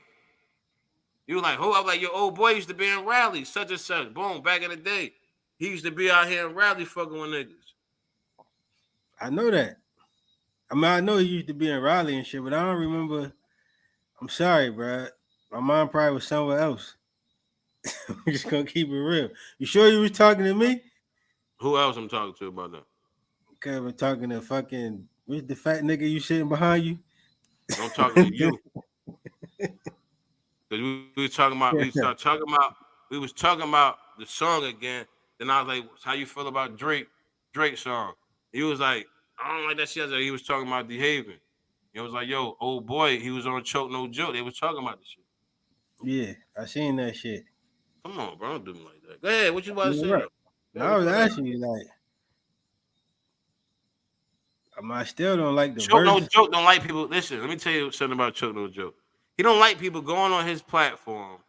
You were like, who? I was like, your old boy used to be in Raleigh, such and such. Boom, back in the day. He used to be out here in Raleigh fucking with niggas. I know that. I mean, I know he used to be in Raleigh and shit, but I don't remember. I'm sorry, bro. My mind probably was somewhere else. We're just gonna keep it real. You sure you was talking to me? Who else I'm talking to about that? Okay, we're talking to fucking what's the fat nigga you sitting behind you? I'm talking to you. Because we was talking about, we was talking about the song again. Then I was like, how you feel about Drake song? He was like, I don't like that shit. He was talking about the Haven. He was like, yo, old boy, he was on Choke No Joke. They was talking about the shit. Yeah, I seen that shit. Come on, bro, don't do me like that. Go ahead, what you about to You're say right. though? And Yeah, I what was you about to ask? asking you like, I mean, I still don't like the Choke No verse. Joke don't like people. Listen, let me tell you something about Choke No Joke. He don't like people going on his platform,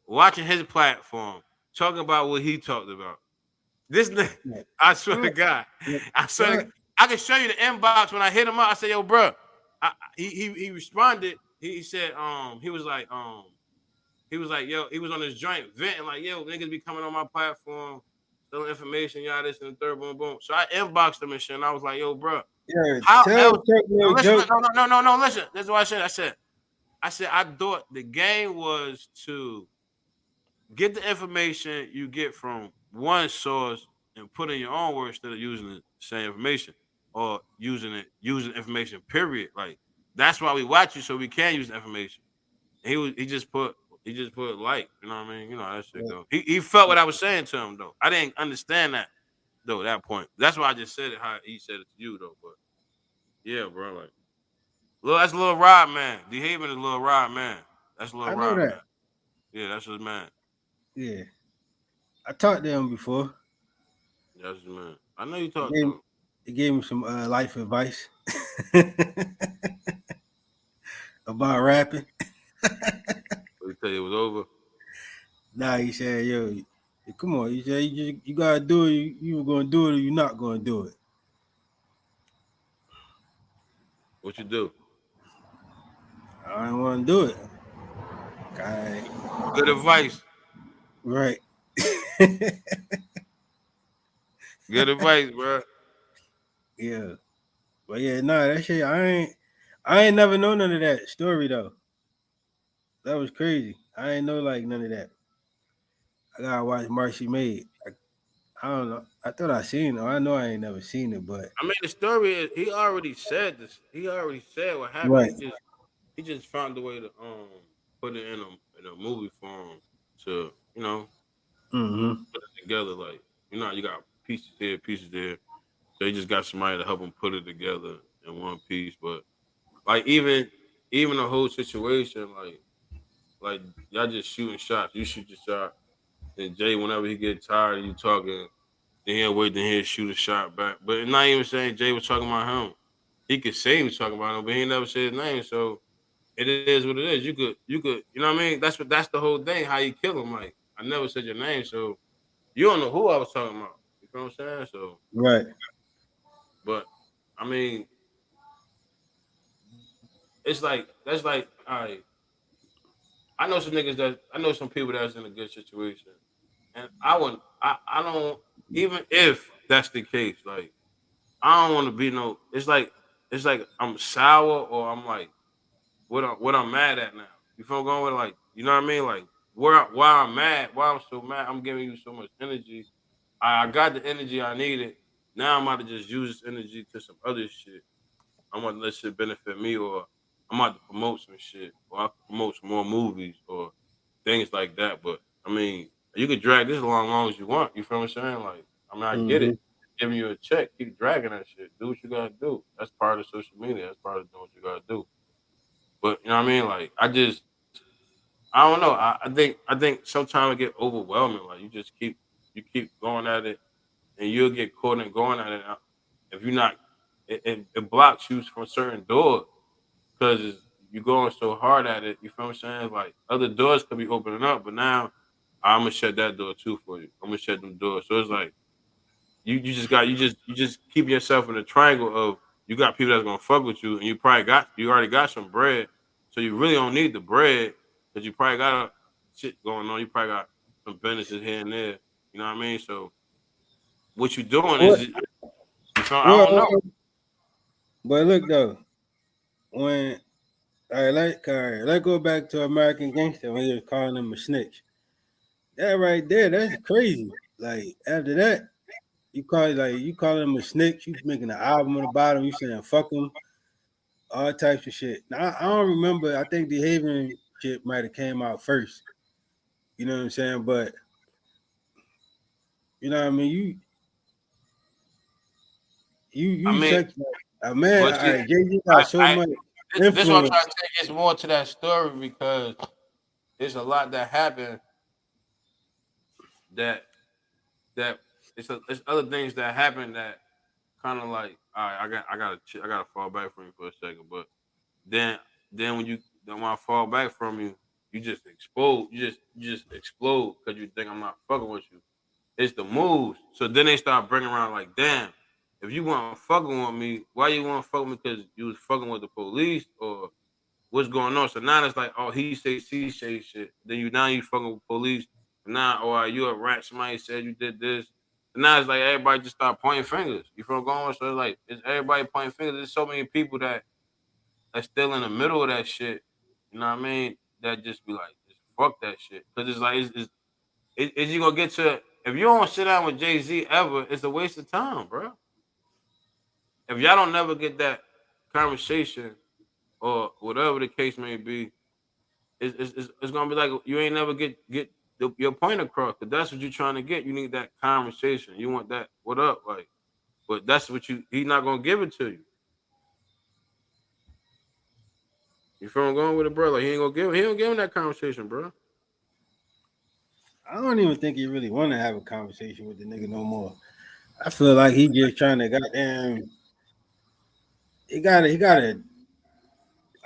watching his platform, talking about what he talked about. This nigga, Like, I swear to what? God, What? I swear to What? God, I can show you the inbox when I hit him up. I said, "Yo, bro," he responded. He said, he was like, "Yo," he was on his joint venting like, "Yo, niggas be coming on my platform, selling information, y'all this and the third, boom, boom." So I inboxed him and shit, and I was like, "Yo, bro, Yeah, how tell else?" Chuck No, no listen, joke. no, listen. This is what I said. I said, I thought the game was to get the information you get from one source and put in your own words instead of using the same information or using information. Period. Like that's why we watch you so we can use the information. He just put like, you know what I mean? You know how that shit go. He felt what I was saying to him though. I didn't understand that though at that point. That's why I just said it how he said it to you though. But yeah, bro, like that's a little Rod man. D Haven is a little Rod man. That's a little I know Rod man. that. Yeah, that's his man. Yeah, I talked to him before. That's his man. I know you He talked to gave, him. he gave me some life advice about rapping. But he tell you it was over. Nah, he said, "Yo, come on." He said, "You gotta do it. You were gonna do it, or you're not gonna do it." What you do? I don't want to do it. I, Good advice. right. Good advice, bro. Yeah, but yeah, nah, that shit. I ain't never know none of that story though. That was crazy. I ain't know like none of that. I gotta watch Marcy Maid. I don't know. I thought I seen it. I know I ain't never seen it, but I mean, the story is he already said this. He already said what happened. right. He just found a way to put it in a movie form to Mm-hmm. put it together. Like you got pieces here, pieces there. So he just got somebody to help him put it together in one piece. But like even the whole situation, like y'all just shooting shots. You shoot your shot. And Jay, whenever he get tired of you talking, then he'll wait, then he'll shoot a shot back. But it's not even saying Jay was talking about him. He could say he was talking about him, but he never said his name. So it is what it is. You could, you know what I mean? That's the whole thing, how you kill him. Like, I never said your name, so you don't know who I was talking about. You know what I'm saying? So, Right. but I mean, it's like that's like, all right. I know some people that's in a good situation. And I don't, even if that's the case, like I don't want to be no. It's like I'm sour or I'm like what I'm mad at now. You feel going with, like, you know what I mean? Like why I'm mad, why I'm so mad. I'm giving you so much energy. I got the energy I needed. Now I'm about to just use this energy to some other shit. I want to let shit benefit me, or I'm about to promote some shit, or I promote some more movies or things like that. But I mean, you could drag this along as long as you want. You feel what I'm saying? Like, I mean, I get Mm-hmm. it. Giving you a check, keep dragging that shit. Do what you gotta do. That's part of social media. That's part of doing what you gotta do. But you know what I mean? Like, I don't know. I think sometimes it get overwhelming. Like, you keep going at it, and you'll get caught in going at it. If you're not, it blocks you from certain doors because you're going so hard at it. You feel what I'm saying? Like, other doors could be opening up, but now I'm gonna shut that door too for you. I'm gonna shut them doors. So it's like you just keep yourself in a triangle of, you got people that's gonna fuck with you, and you already got some bread, so you really don't need the bread because you probably got shit going on. You probably got some businesses here and there. You know what I mean? So what you doing What? is, you feel, I Well, don't know. but look though, when all right, let's go back to American Gangster when he was calling him a snitch. That right there, that's crazy. Like after that, you calling him a snitch. You making an album about him. You saying fuck him, all types of shit. Now I don't remember. I think the Haven shit might have came out first. You know what I'm saying? But you know what I mean. You I mean, such a man. but All see, right, Jay Z got so I much this what I'm trying influence. to take is more to that story because there's a lot that happened that that it's other things that happen that kind of like, all right, I gotta fall back from you for a second, but then when when I fall back from you, you just explode. You just explode because you think I'm not fucking with you. It's the moves. So then they start bringing around like, damn, if you want fucking with me, why you want to fuck with me? Because you was fucking with the police, or what's going on? So now it's like, oh, he say, she say shit. Then you fucking with police. And now, oh, you a rat? Somebody said you did this. And now it's like everybody just start pointing fingers. You feel going? So it's like, it's everybody pointing fingers. There's so many people that's still in the middle of that shit. You know what I mean? That just be like, just fuck that shit. Because it's like, is you gonna get to, if you don't sit down with Jay Z ever, it's a waste of time, bro. If y'all don't never get that conversation or whatever the case may be, it's gonna be like you ain't never get your point across. Cause that's what you're trying to get. You need that conversation. You want that what up, like. But that's what he's not gonna give it to you. You feel I'm going with it, bro? Like, he don't give him that conversation, bro. I don't even think he really want to have a conversation with the nigga no more. I feel like he just trying to goddamn. He got to.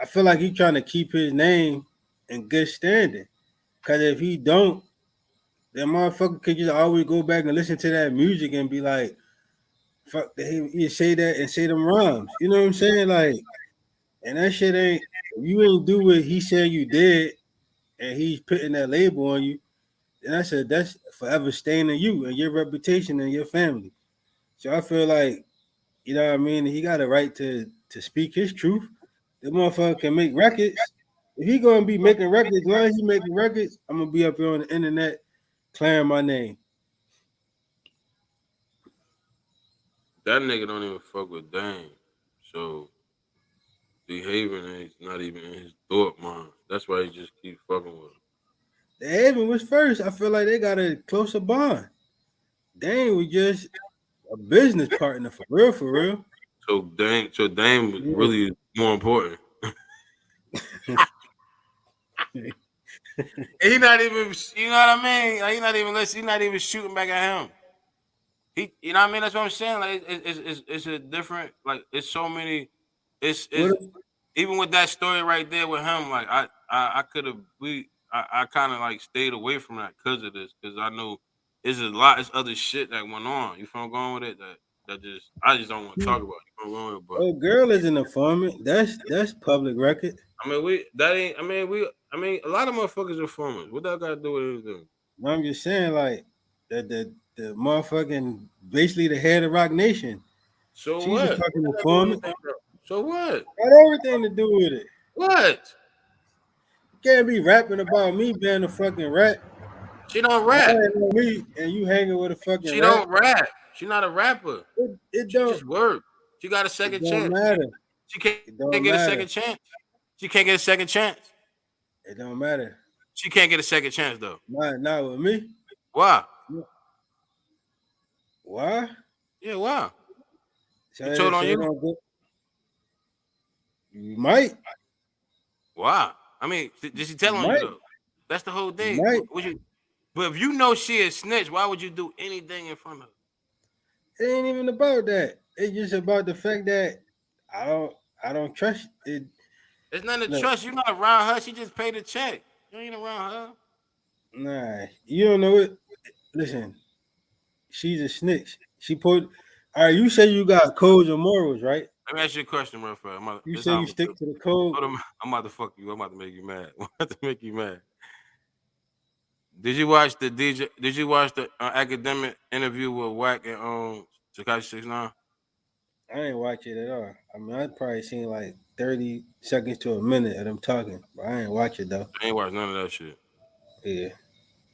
I feel like he trying to keep his name in good standing. Cause if he don't, that motherfucker could just always go back and listen to that music and be like, "Fuck," he say that and say them rhymes. You know what I'm saying? Like, and that shit ain't. If you ain't do what he said you did, and he's putting that label on you, then that's forever staining you and your reputation and your family. So I feel like, you know what I mean? He got a right to speak his truth. The motherfucker can make records. If he gonna be making records, as long as he making records, I'm gonna be up here on the internet clearing my name. That nigga don't even fuck with Dame. So behaving is not even in his thought mind. That's why he just keep fucking with him. The Haven was first. I feel like they got a closer bond. Dane was just a business partner for real, for real. So Dame Yeah. really is more important. And he not even, you know what I mean? Like, he not even listening. He not even shooting back at him. You know what I mean? That's what I'm saying. Like, it's a different. Like, it's so many. What It's even with that story right there with him. Like, I could have I kind of like stayed away from that because of this, because I know it's a lot. It's other shit that went on. You feel I'm going with it? That just I just don't want to talk about. You feel I'm going with it? But oh girl is an informant. That's public record. I mean, we that ain't. I mean, a lot of motherfuckers are formers. What that got to do with anything? I'm just saying, like, the motherfucking basically the head of Rock Nation. So She's a what? fucking What does that do with informant. anything, bro? So what? Got everything to do with it. What? You can't be rapping about me being a fucking rat. She don't And I rap. ain't know me and you hanging with a fucking She rat. don't rap. She not a rapper. It She don't just work. She got a it second don't chance. matter. She can't It get a don't second matter. chance. She can't get a second chance. It don't matter. She can't get a second chance though. Not with me. Why? Why? Yeah, why? She So, told on so it you. don't go. You might. Why? I mean, did she You tell on you might. though? That's the whole You thing. might. Would you? But if you know she is snitch, why would you do anything in front of her? It ain't even about that. It's just about the fact that I don't I don't trust it. It's nothing to Look, trust. You're not around her. She just paid a check. You ain't around her. nah, you don't know it. Listen, she's a snitch. She put. All right, you say you got codes and morals, right? Let me ask you a question real fast. You This say how you I'm gonna do. stick to the code. I'm about to fuck you. I'm about to make you mad. I'm about to make you mad. Did you watch the DJ? Did you watch the academic interview with Wack and Takashi 69? I ain't watch it at all. I mean, I probably seen like 30 seconds to a minute of them talking, but I ain't watch it though. I ain't watched none of that shit. Yeah,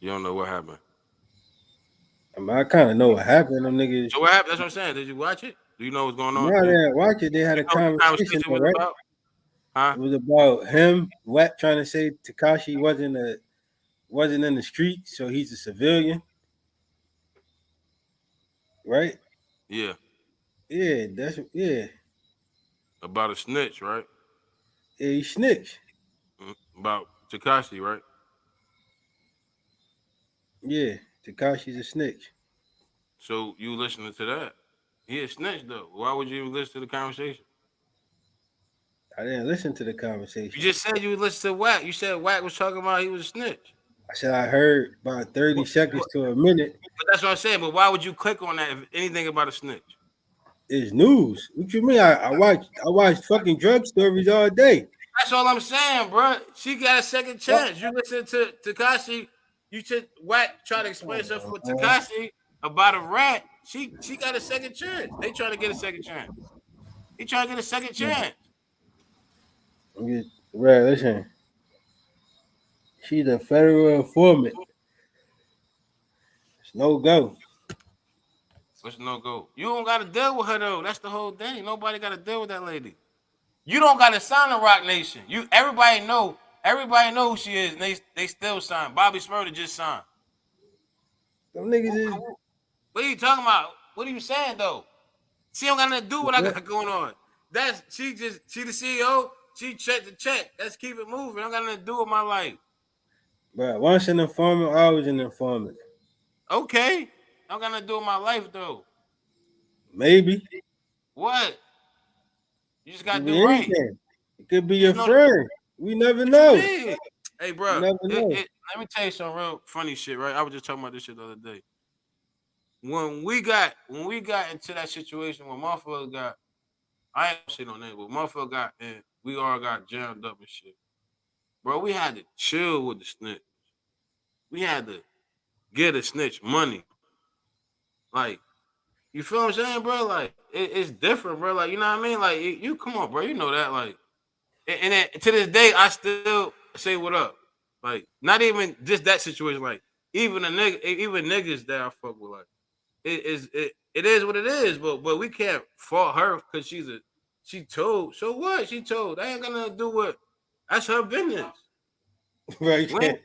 You don't know what happened. I mean, I kind of know what happened. Them niggas. So what happened? That's what I'm saying. Did you watch it? Do you know what's going on? No, Do they you didn't watch it. They had a know what the conversation, conversation though, was right? about? Huh? It was about him, Watt, trying to say Takashi wasn't in the street, so he's a civilian, right? Yeah, Yeah. about a snitch, right? Yeah, he snitched. About Takashi, right? Yeah, Takashi's a snitch. So you listening to that? He a snitch though. Why would you even listen to the conversation? I didn't listen to the You conversation. just said you would listen to Wack. You said Wack was talking about he was a snitch. I said I heard about 30 What, seconds what, to a minute but that's what I'm saying. But why would you click on that if anything about a snitch? is news. What you mean? I watch fucking drug stories all day. That's all I'm saying, bro. She got a second What? chance. You listen to Takashi. You should Wack try to explain something for Uh, Takashi about a rat. She got a second chance. They trying to get a second chance. He trying to get a second chance. Bro, listen. She's a federal informant. It's no go. What's no go? You don't got to deal with her though. That's the whole thing. Nobody got to deal with that lady. You don't got to sign a Rock Nation. Everybody know. Everybody know who she is. And they still sign. Bobby Smurder just signed. Them niggas is What are you talking about? What are you saying though? She don't got nothing to do with what I got going on. She the CEO. She check the check. Let's keep it moving. I don't got nothing to do with my life. bro. Once an informant, always an informant. Okay. I don't got nothing to do with my life though. Maybe. What? You just It gotta could be do right. anything. It could be You your just know friend. We never what you know. mean. Hey, You bro. never know. Let me tell you some real funny shit, right? I was just talking about this shit the other day. When we got into that situation when motherfucker got, I ain't gonna say no name, but motherfucker got and we all got jammed up and shit. Bro, we had to chill with the snitch. We had to get a snitch money. Like, you feel what I'm saying, bro? Like, it's different, bro. Like, you know what I mean? Like, you come on, bro. You know that. Like, and then to this day, I still say what up. Like, not even just that situation. Like, even niggas that I fuck with, like, it is what it is. But we can't fault her because she told. So what? She told. That ain't got nothing to do with. That's her business. Right. When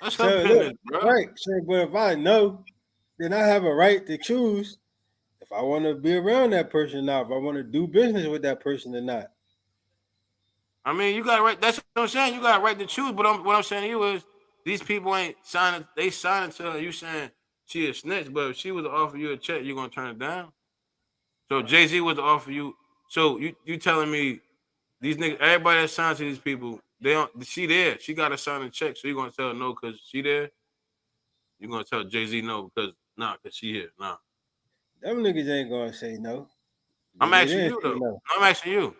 that's her So look, business, bro. right. So, but if I know, then I have a right to choose if I want to be around that person or not, if I want to do business with that person or not. I mean, you got to right. That's what I'm saying. You got to right to choose. But what I'm saying to you is these people ain't signing. They signing to her. You saying she a snitch, but if she was to offer you a check, you gonna turn it down. So Jay-Z was to offer you. So you telling me these niggas, everybody that signed to these people, they don't. She there. She got to sign a check. So you gonna tell her no because she there. You gonna tell Jay-Z no because nah, because she here. Nah. Them niggas ain't gonna say no. I'm They asking didn't you say though. no. I'm asking you.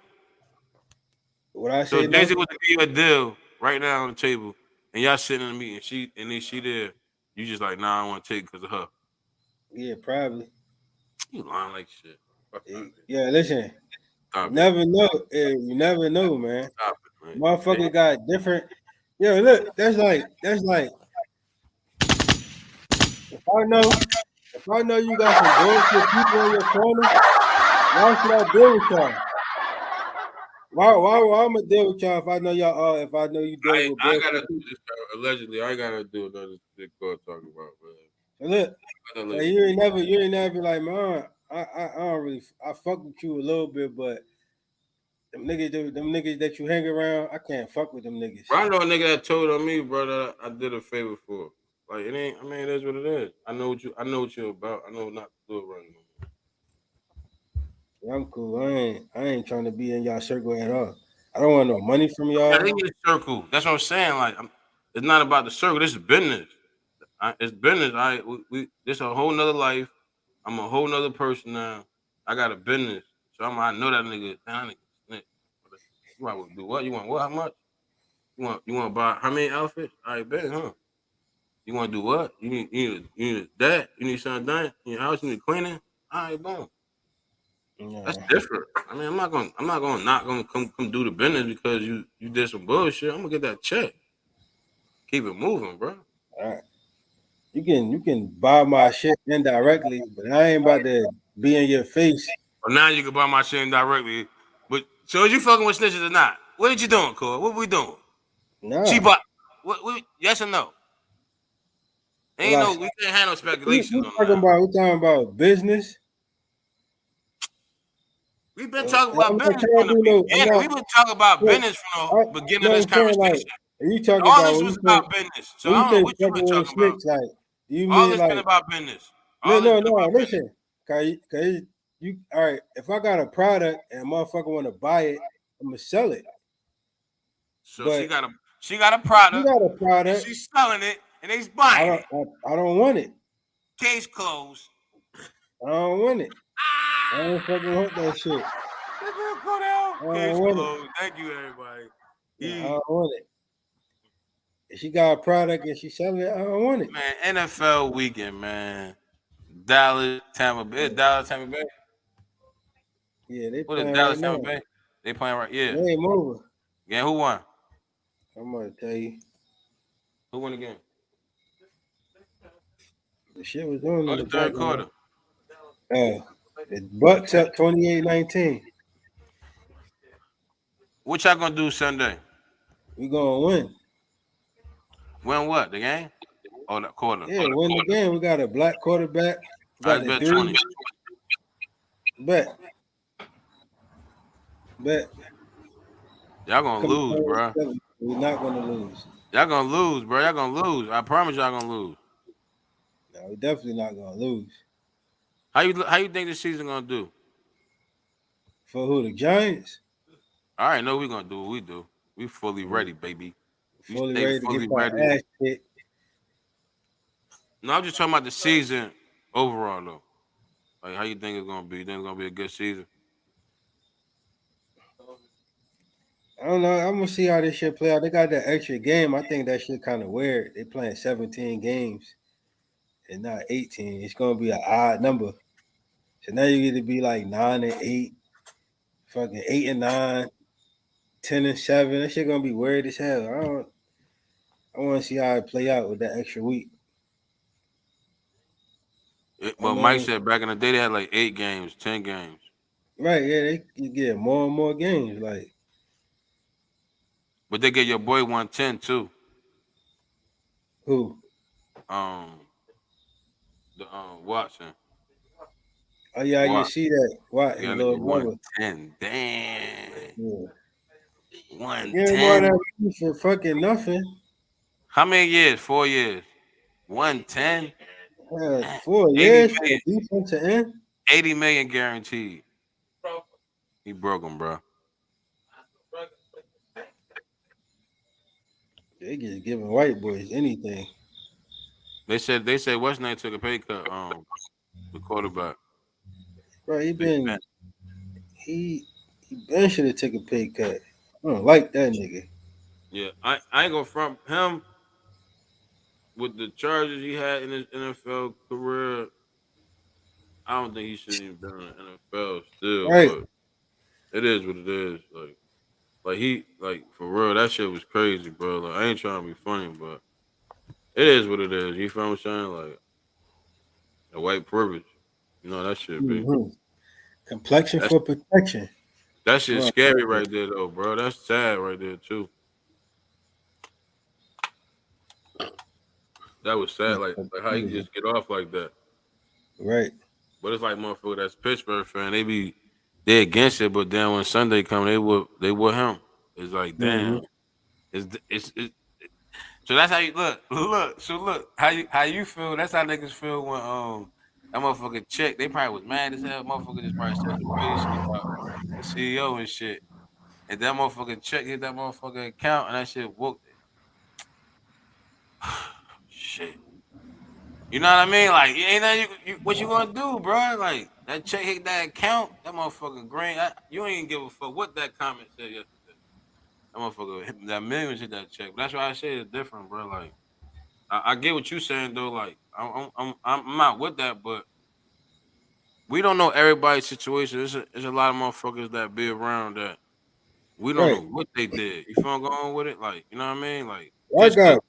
Would I So say Jay-Z no? was to give you a deal right now on the table, and y'all sitting in a meeting. She there. You just like, nah, I want to take because of her. Yeah, probably. You lying like shit. Fuck out of here. Yeah, listen. You Stop it. never know. You never know, man. Stop it, man. Motherfucker got different. Yo, look, that's like if I know you got some bullshit people in your corner, why should I deal with y'all? Why I'm gonna deal with y'all if I know y'all if I know you dealing with I gotta bullshit do people? this. Allegedly, I gotta do another big call talking about, man. So look, like Allegedly. you ain't never be like, man, I don't really I fuck with you a little bit, but them niggas that you hang around, I can't fuck with them niggas. Bro, I know a nigga that told on me, bro, that I did a favor for. Like it ain't. I mean, it is what it is. I know what you. I know what you're about. I know not to do it right now. Yeah, I'm cool. I ain't trying to be in y'all circle at all. I don't want no money from That y'all. ain't your circle. That's what I'm saying. Like, it's not about the circle. This is business. It's business. This a whole nother life. I'm a whole nother person now. I got a business, so I know that nigga. That nigga snitch. You want to do what? You want what? How much? You want to buy how many outfits? I bet, huh? You want to do what? You need that. You need something done in your house. You need cleaning. All right, boom. That's Yeah, different. I mean, I'm not gonna come do the business because you did some bullshit. I'm gonna get that check. Keep it moving, bro. all right. You can buy my shit indirectly, but I ain't about to be in your face. But now you can buy my shit indirectly. But so is you fucking with snitches or not? What you doing, Cole? What we doing? She Nah. bought. What? Yes or no? Well, Ain't no. We can't have no we, speculation we on talking that. about we talking about business. We've been talking I'm about not business trying from to the do no. I'm beginning. not. We've been talking about Look, business from I, the beginning of no, this I'm saying like conversation. when you talking All about this was about business. So when I you don't know say what you've been fucking with talking about. snitch, like do you All mean this been like about business. no All this no been no about business. listen, cause you all right? If I got a product and a motherfucker want to buy it, I'm gonna sell it. So But she got a if you product got a and product, she's selling it and they's I buying don't it. I don't want it. Case closed. I don't want it. I don't Ah! fucking want that shit. That girl go down. I don't Case want it. closed. Thank you, everybody. Yeah, I He don't want it. If she got a product and she selling it, I don't want it. man, NFL weekend, man. Dallas, Tampa Bay. Dallas, Tampa Bay. Yeah, they What is playing right Dallas, Tampa now. Bay? They playing right. Yeah. Game over. Yeah. Who won? I'm gonna tell you, Who won the game? the shit was on Oh, in the the third background. quarter. The Bucks up 28-19. What y'all gonna do Sunday? We gonna win. Win what? The game? Oh, the quarter. Yeah, win the game. We got a black quarterback. We I got just the bet three. 20. Bet, bet. Y'all gonna Come lose, on, bro. we're not gonna lose. Y'all gonna lose, bro. Y'all gonna lose. I promise y'all gonna lose. No, we're definitely not gonna lose. How you think this season gonna do? For who? The Giants? All right, know we gonna do what we do. We fully Yeah, ready, baby. We fully stay ready to get fully ready. our ass kicked. No, I'm just talking about the season overall though. Like how you think it's gonna be? You think it's gonna be a good season? I don't know. I'm gonna see how this shit play out. They got that extra game. I think that shit kind of weird. They playing 17 games and not 18. It's gonna be an odd number. So now you get to be like 9-8, fucking 8-9, 10-7. That shit gonna be weird as hell. I want to see how it play out with that extra week. I But Mike mean, said back in the day they had like 8 games, 10 games. right? Yeah, they you get more and more games. Like But they get your boy 110 too. who? Um, the Watson. Oh yeah, I can What? see that. What Yeah, his that little nigga brother? 110. Damn. Yeah, give him all 110. that money for fucking nothing. How many years? 4 years. 110. 80 4 years for million. a defensive end. 80 million guaranteed. He broke him, bro. They just giving white boys anything. They said West Knight took a pay cut. The quarterback. Bro, Big Ben. he been should have took a pay cut. I don't like that nigga. Yeah, I ain't gonna front him. with the charges he had in his NFL career, I don't think he shouldn't even been in the NFL still. Right. But it is what it is. Like he, like for real, that shit was crazy, bro. Like I ain't trying to be funny, but it is what it is. You feel what I'm saying? Like the white privilege, you know that shit, be Hmm. Complexion that's for protection. that shit's Well, scary right there, though, bro. That's sad right there too. That was sad, like how you just get off like that. right. But it's like motherfucker that's Pittsburgh fan. They against it, but then when Sunday come, they would him. It's like Hmm. damn. It's so that's how you look. So look how you feel. That's how niggas feel when that motherfucker check. They probably was mad as hell. Motherfucker just probably said some crazy shit about the CEO and shit. And that motherfucker check hit that motherfucker account and that shit woke shit. You know what I mean? Like, ain't nothing what you gonna do, bro? Like that check hit that account, that motherfucker green. You ain't give a fuck what that comment said yesterday. That motherfucker hit that millions hit that check. But that's why I say it's different, bro. Like, I get what you saying though. Like, I'm not with that, but we don't know everybody's situation. There's a lot of motherfuckers that be around that we don't know Right. what they did. You feel I'm going with it? Like, you know what I mean? Like, I just cause. got.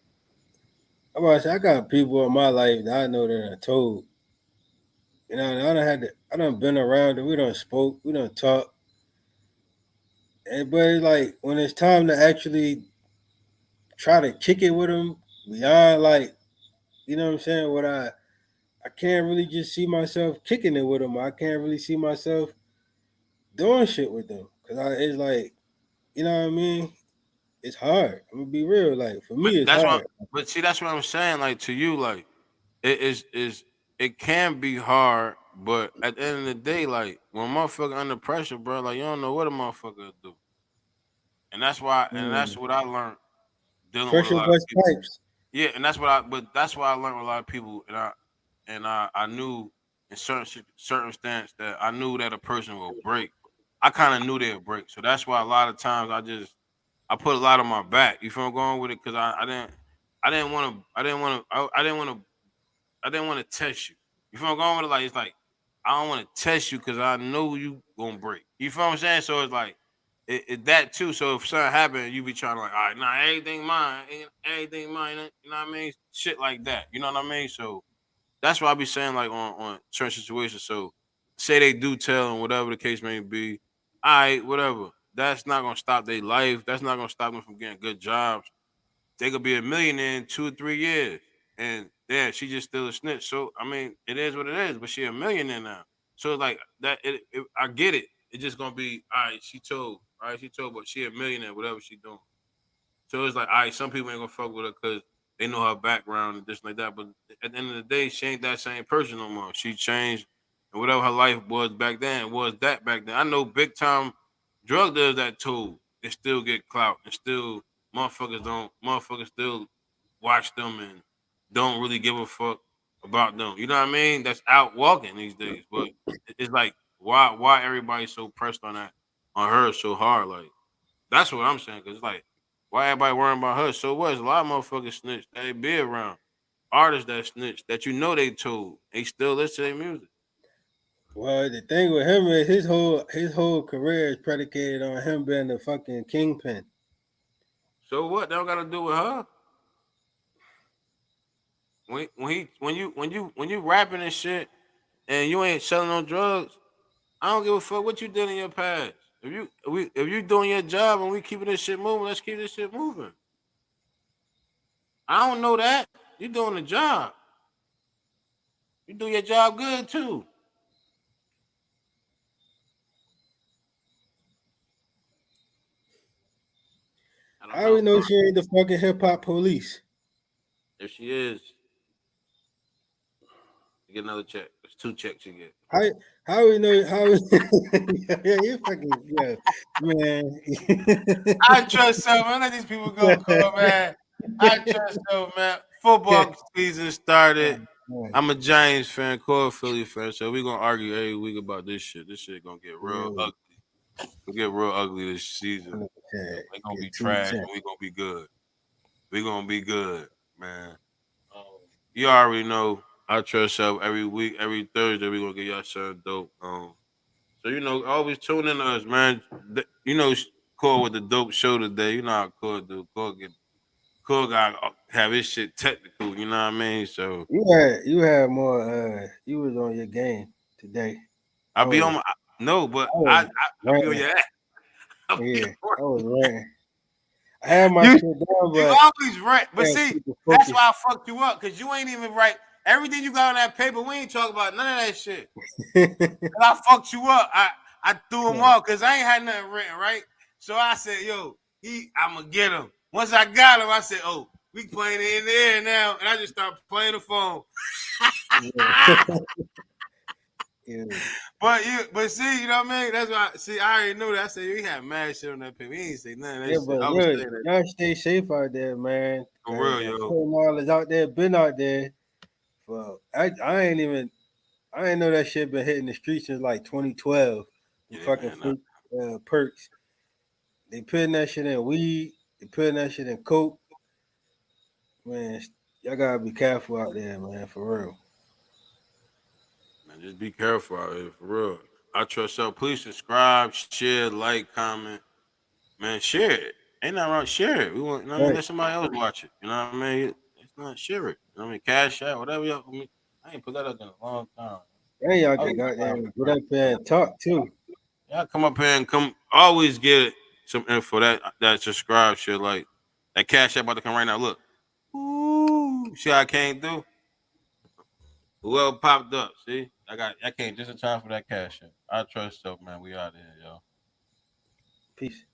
I'm about to say, I got people in my life that I know that I told. You know, I done had to. I done been around it. We done spoke. We done talked. And but it's like when it's time to actually try to kick it with them beyond like you know what I'm saying. What I can't really just see myself kicking it with them. I can't really see myself doing shit with them because it's like you know what I mean. It's hard. I'm gonna be real. Like for But me, it's that's what. hard. But see, that's what I'm saying. Like to you, like is it can be hard, but at the end of the day, like when motherfucker under pressure, bro, like you don't know what a motherfucker will do, and that's Mm. what I learned dealing with a Pressure lot of bust people. pipes. Yeah, and but that's why I learned with a lot of people, and I knew in certain circumstance that I knew that a person will break. I kind of knew they'd break, so that's why a lot of times I put a lot on my back. You feel I'm going with it because I didn't want to test you. You feel I'm going with it? Like it's like I don't want to test you because I know you gonna break. You feel what I'm saying? So it's like that too. So if something happened, you be trying to like, all right, nah, everything mine. You know what I mean? Shit like that. You know what I mean? So that's why I be saying like on certain situations. So say they do tell and whatever the case may be, all right, whatever. That's not gonna stop their life. That's not gonna stop them from getting good jobs. They could be a millionaire in 2 or 3 years. And yeah, she just still a snitch. So I mean, it is what it is, but she a millionaire now. So it's like that I get it. It's just gonna be all right, she told, but she a millionaire, whatever she doing. So it's like, all right, some people ain't gonna fuck with her because they know her background and this and like that. But at the end of the day, she ain't that same person no more. She changed, and whatever her life was back then, it was that back then. I know big time drug dealers that told and still get clout and still motherfuckers still watch them and don't really give a fuck about them. You know what I mean? That's out walking these days. But it's like why everybody so pressed on her so hard? Like that's what I'm saying. Cause it's like, why everybody worrying about her? So what? There's a lot of motherfuckers snitch that they be around. Artists that snitch that you know they told. They still listen to their music. Well, the thing with him is his whole career is predicated on him being the fucking kingpin. So what? That don't got to do with her. When you rapping and shit and you ain't selling no drugs, I don't give a fuck what you did in your past. If you doing your job and we keeping this shit moving, let's keep this shit moving. I don't know that. You doing the job. You do your job good too. I don't How we know. know she ain't the fucking hip hop police? If she is, you get another check. It's two checks you get. How how we know how we, yeah, you fucking yeah, man. I trust so man. Let these people go, call man. I trust so man. Football season started. I'm a Giants fan, core Philly fan, so we're gonna argue every week about this shit. This shit gonna get real Really, ugly. It'll get real ugly this season. 100%. They're gonna be Get two trash cents. and we're gonna be good. We're gonna be good, man. Um, You already know I trust self every week, every Thursday we gonna get y'all something dope. So always tune in to us, man. Cole with the dope show today. You know how Cole do. Cole got have his shit technical. You know what I mean? So You had more. You was on your game today. I'll I be was on my no, but I was I'll be on ranting. your ass. I'll be Yeah, on I was ranting. I had my you. shit down, You but always right, but can't see, keep it that's focused. why I fucked you up because you ain't even right. Everything you got on that paper, we ain't talk about none of that shit. And I fucked you up. I threw him off because I ain't had nothing written, right? So I said, yo, I'm gonna get him. Once I got him, I said, oh, we playing it in the air now, and I just started playing the phone. Yeah. Yeah. But see, you know what I mean? That's why. See, I already knew that. I said he had mad shit on that paper. He ain't say none of that Yeah, shit. but I was look, saying that y'all stay safe out there, man. for Cause real, yo. fentanyl is out there, been out there. For I ain't know that shit been hitting the streets since like 2012. The Yeah, fucking man. fake perks. They putting that shit in weed. They putting that shit in coke. Man, y'all gotta be careful out there, man. For real. Man, just be careful out here, for real. I trust y'all. Please subscribe, share, like, comment. Man, share it. Ain't nothing wrong. Share it. We want, Right. let somebody else watch it. You know what I mean? It's not share it. You know what I mean? Cash out, whatever y'all. I ain't put that up in a long time. And y'all I was can goddamn get right. up there and talk too. Y'all come up here and come. Always get some info that subscribe shit like that. Cash out about to come right now. Look. Ooh, see how I came through? Whoever popped up, see? I came just in time for that cash out. I trust so, man. We out here, yo. Peace.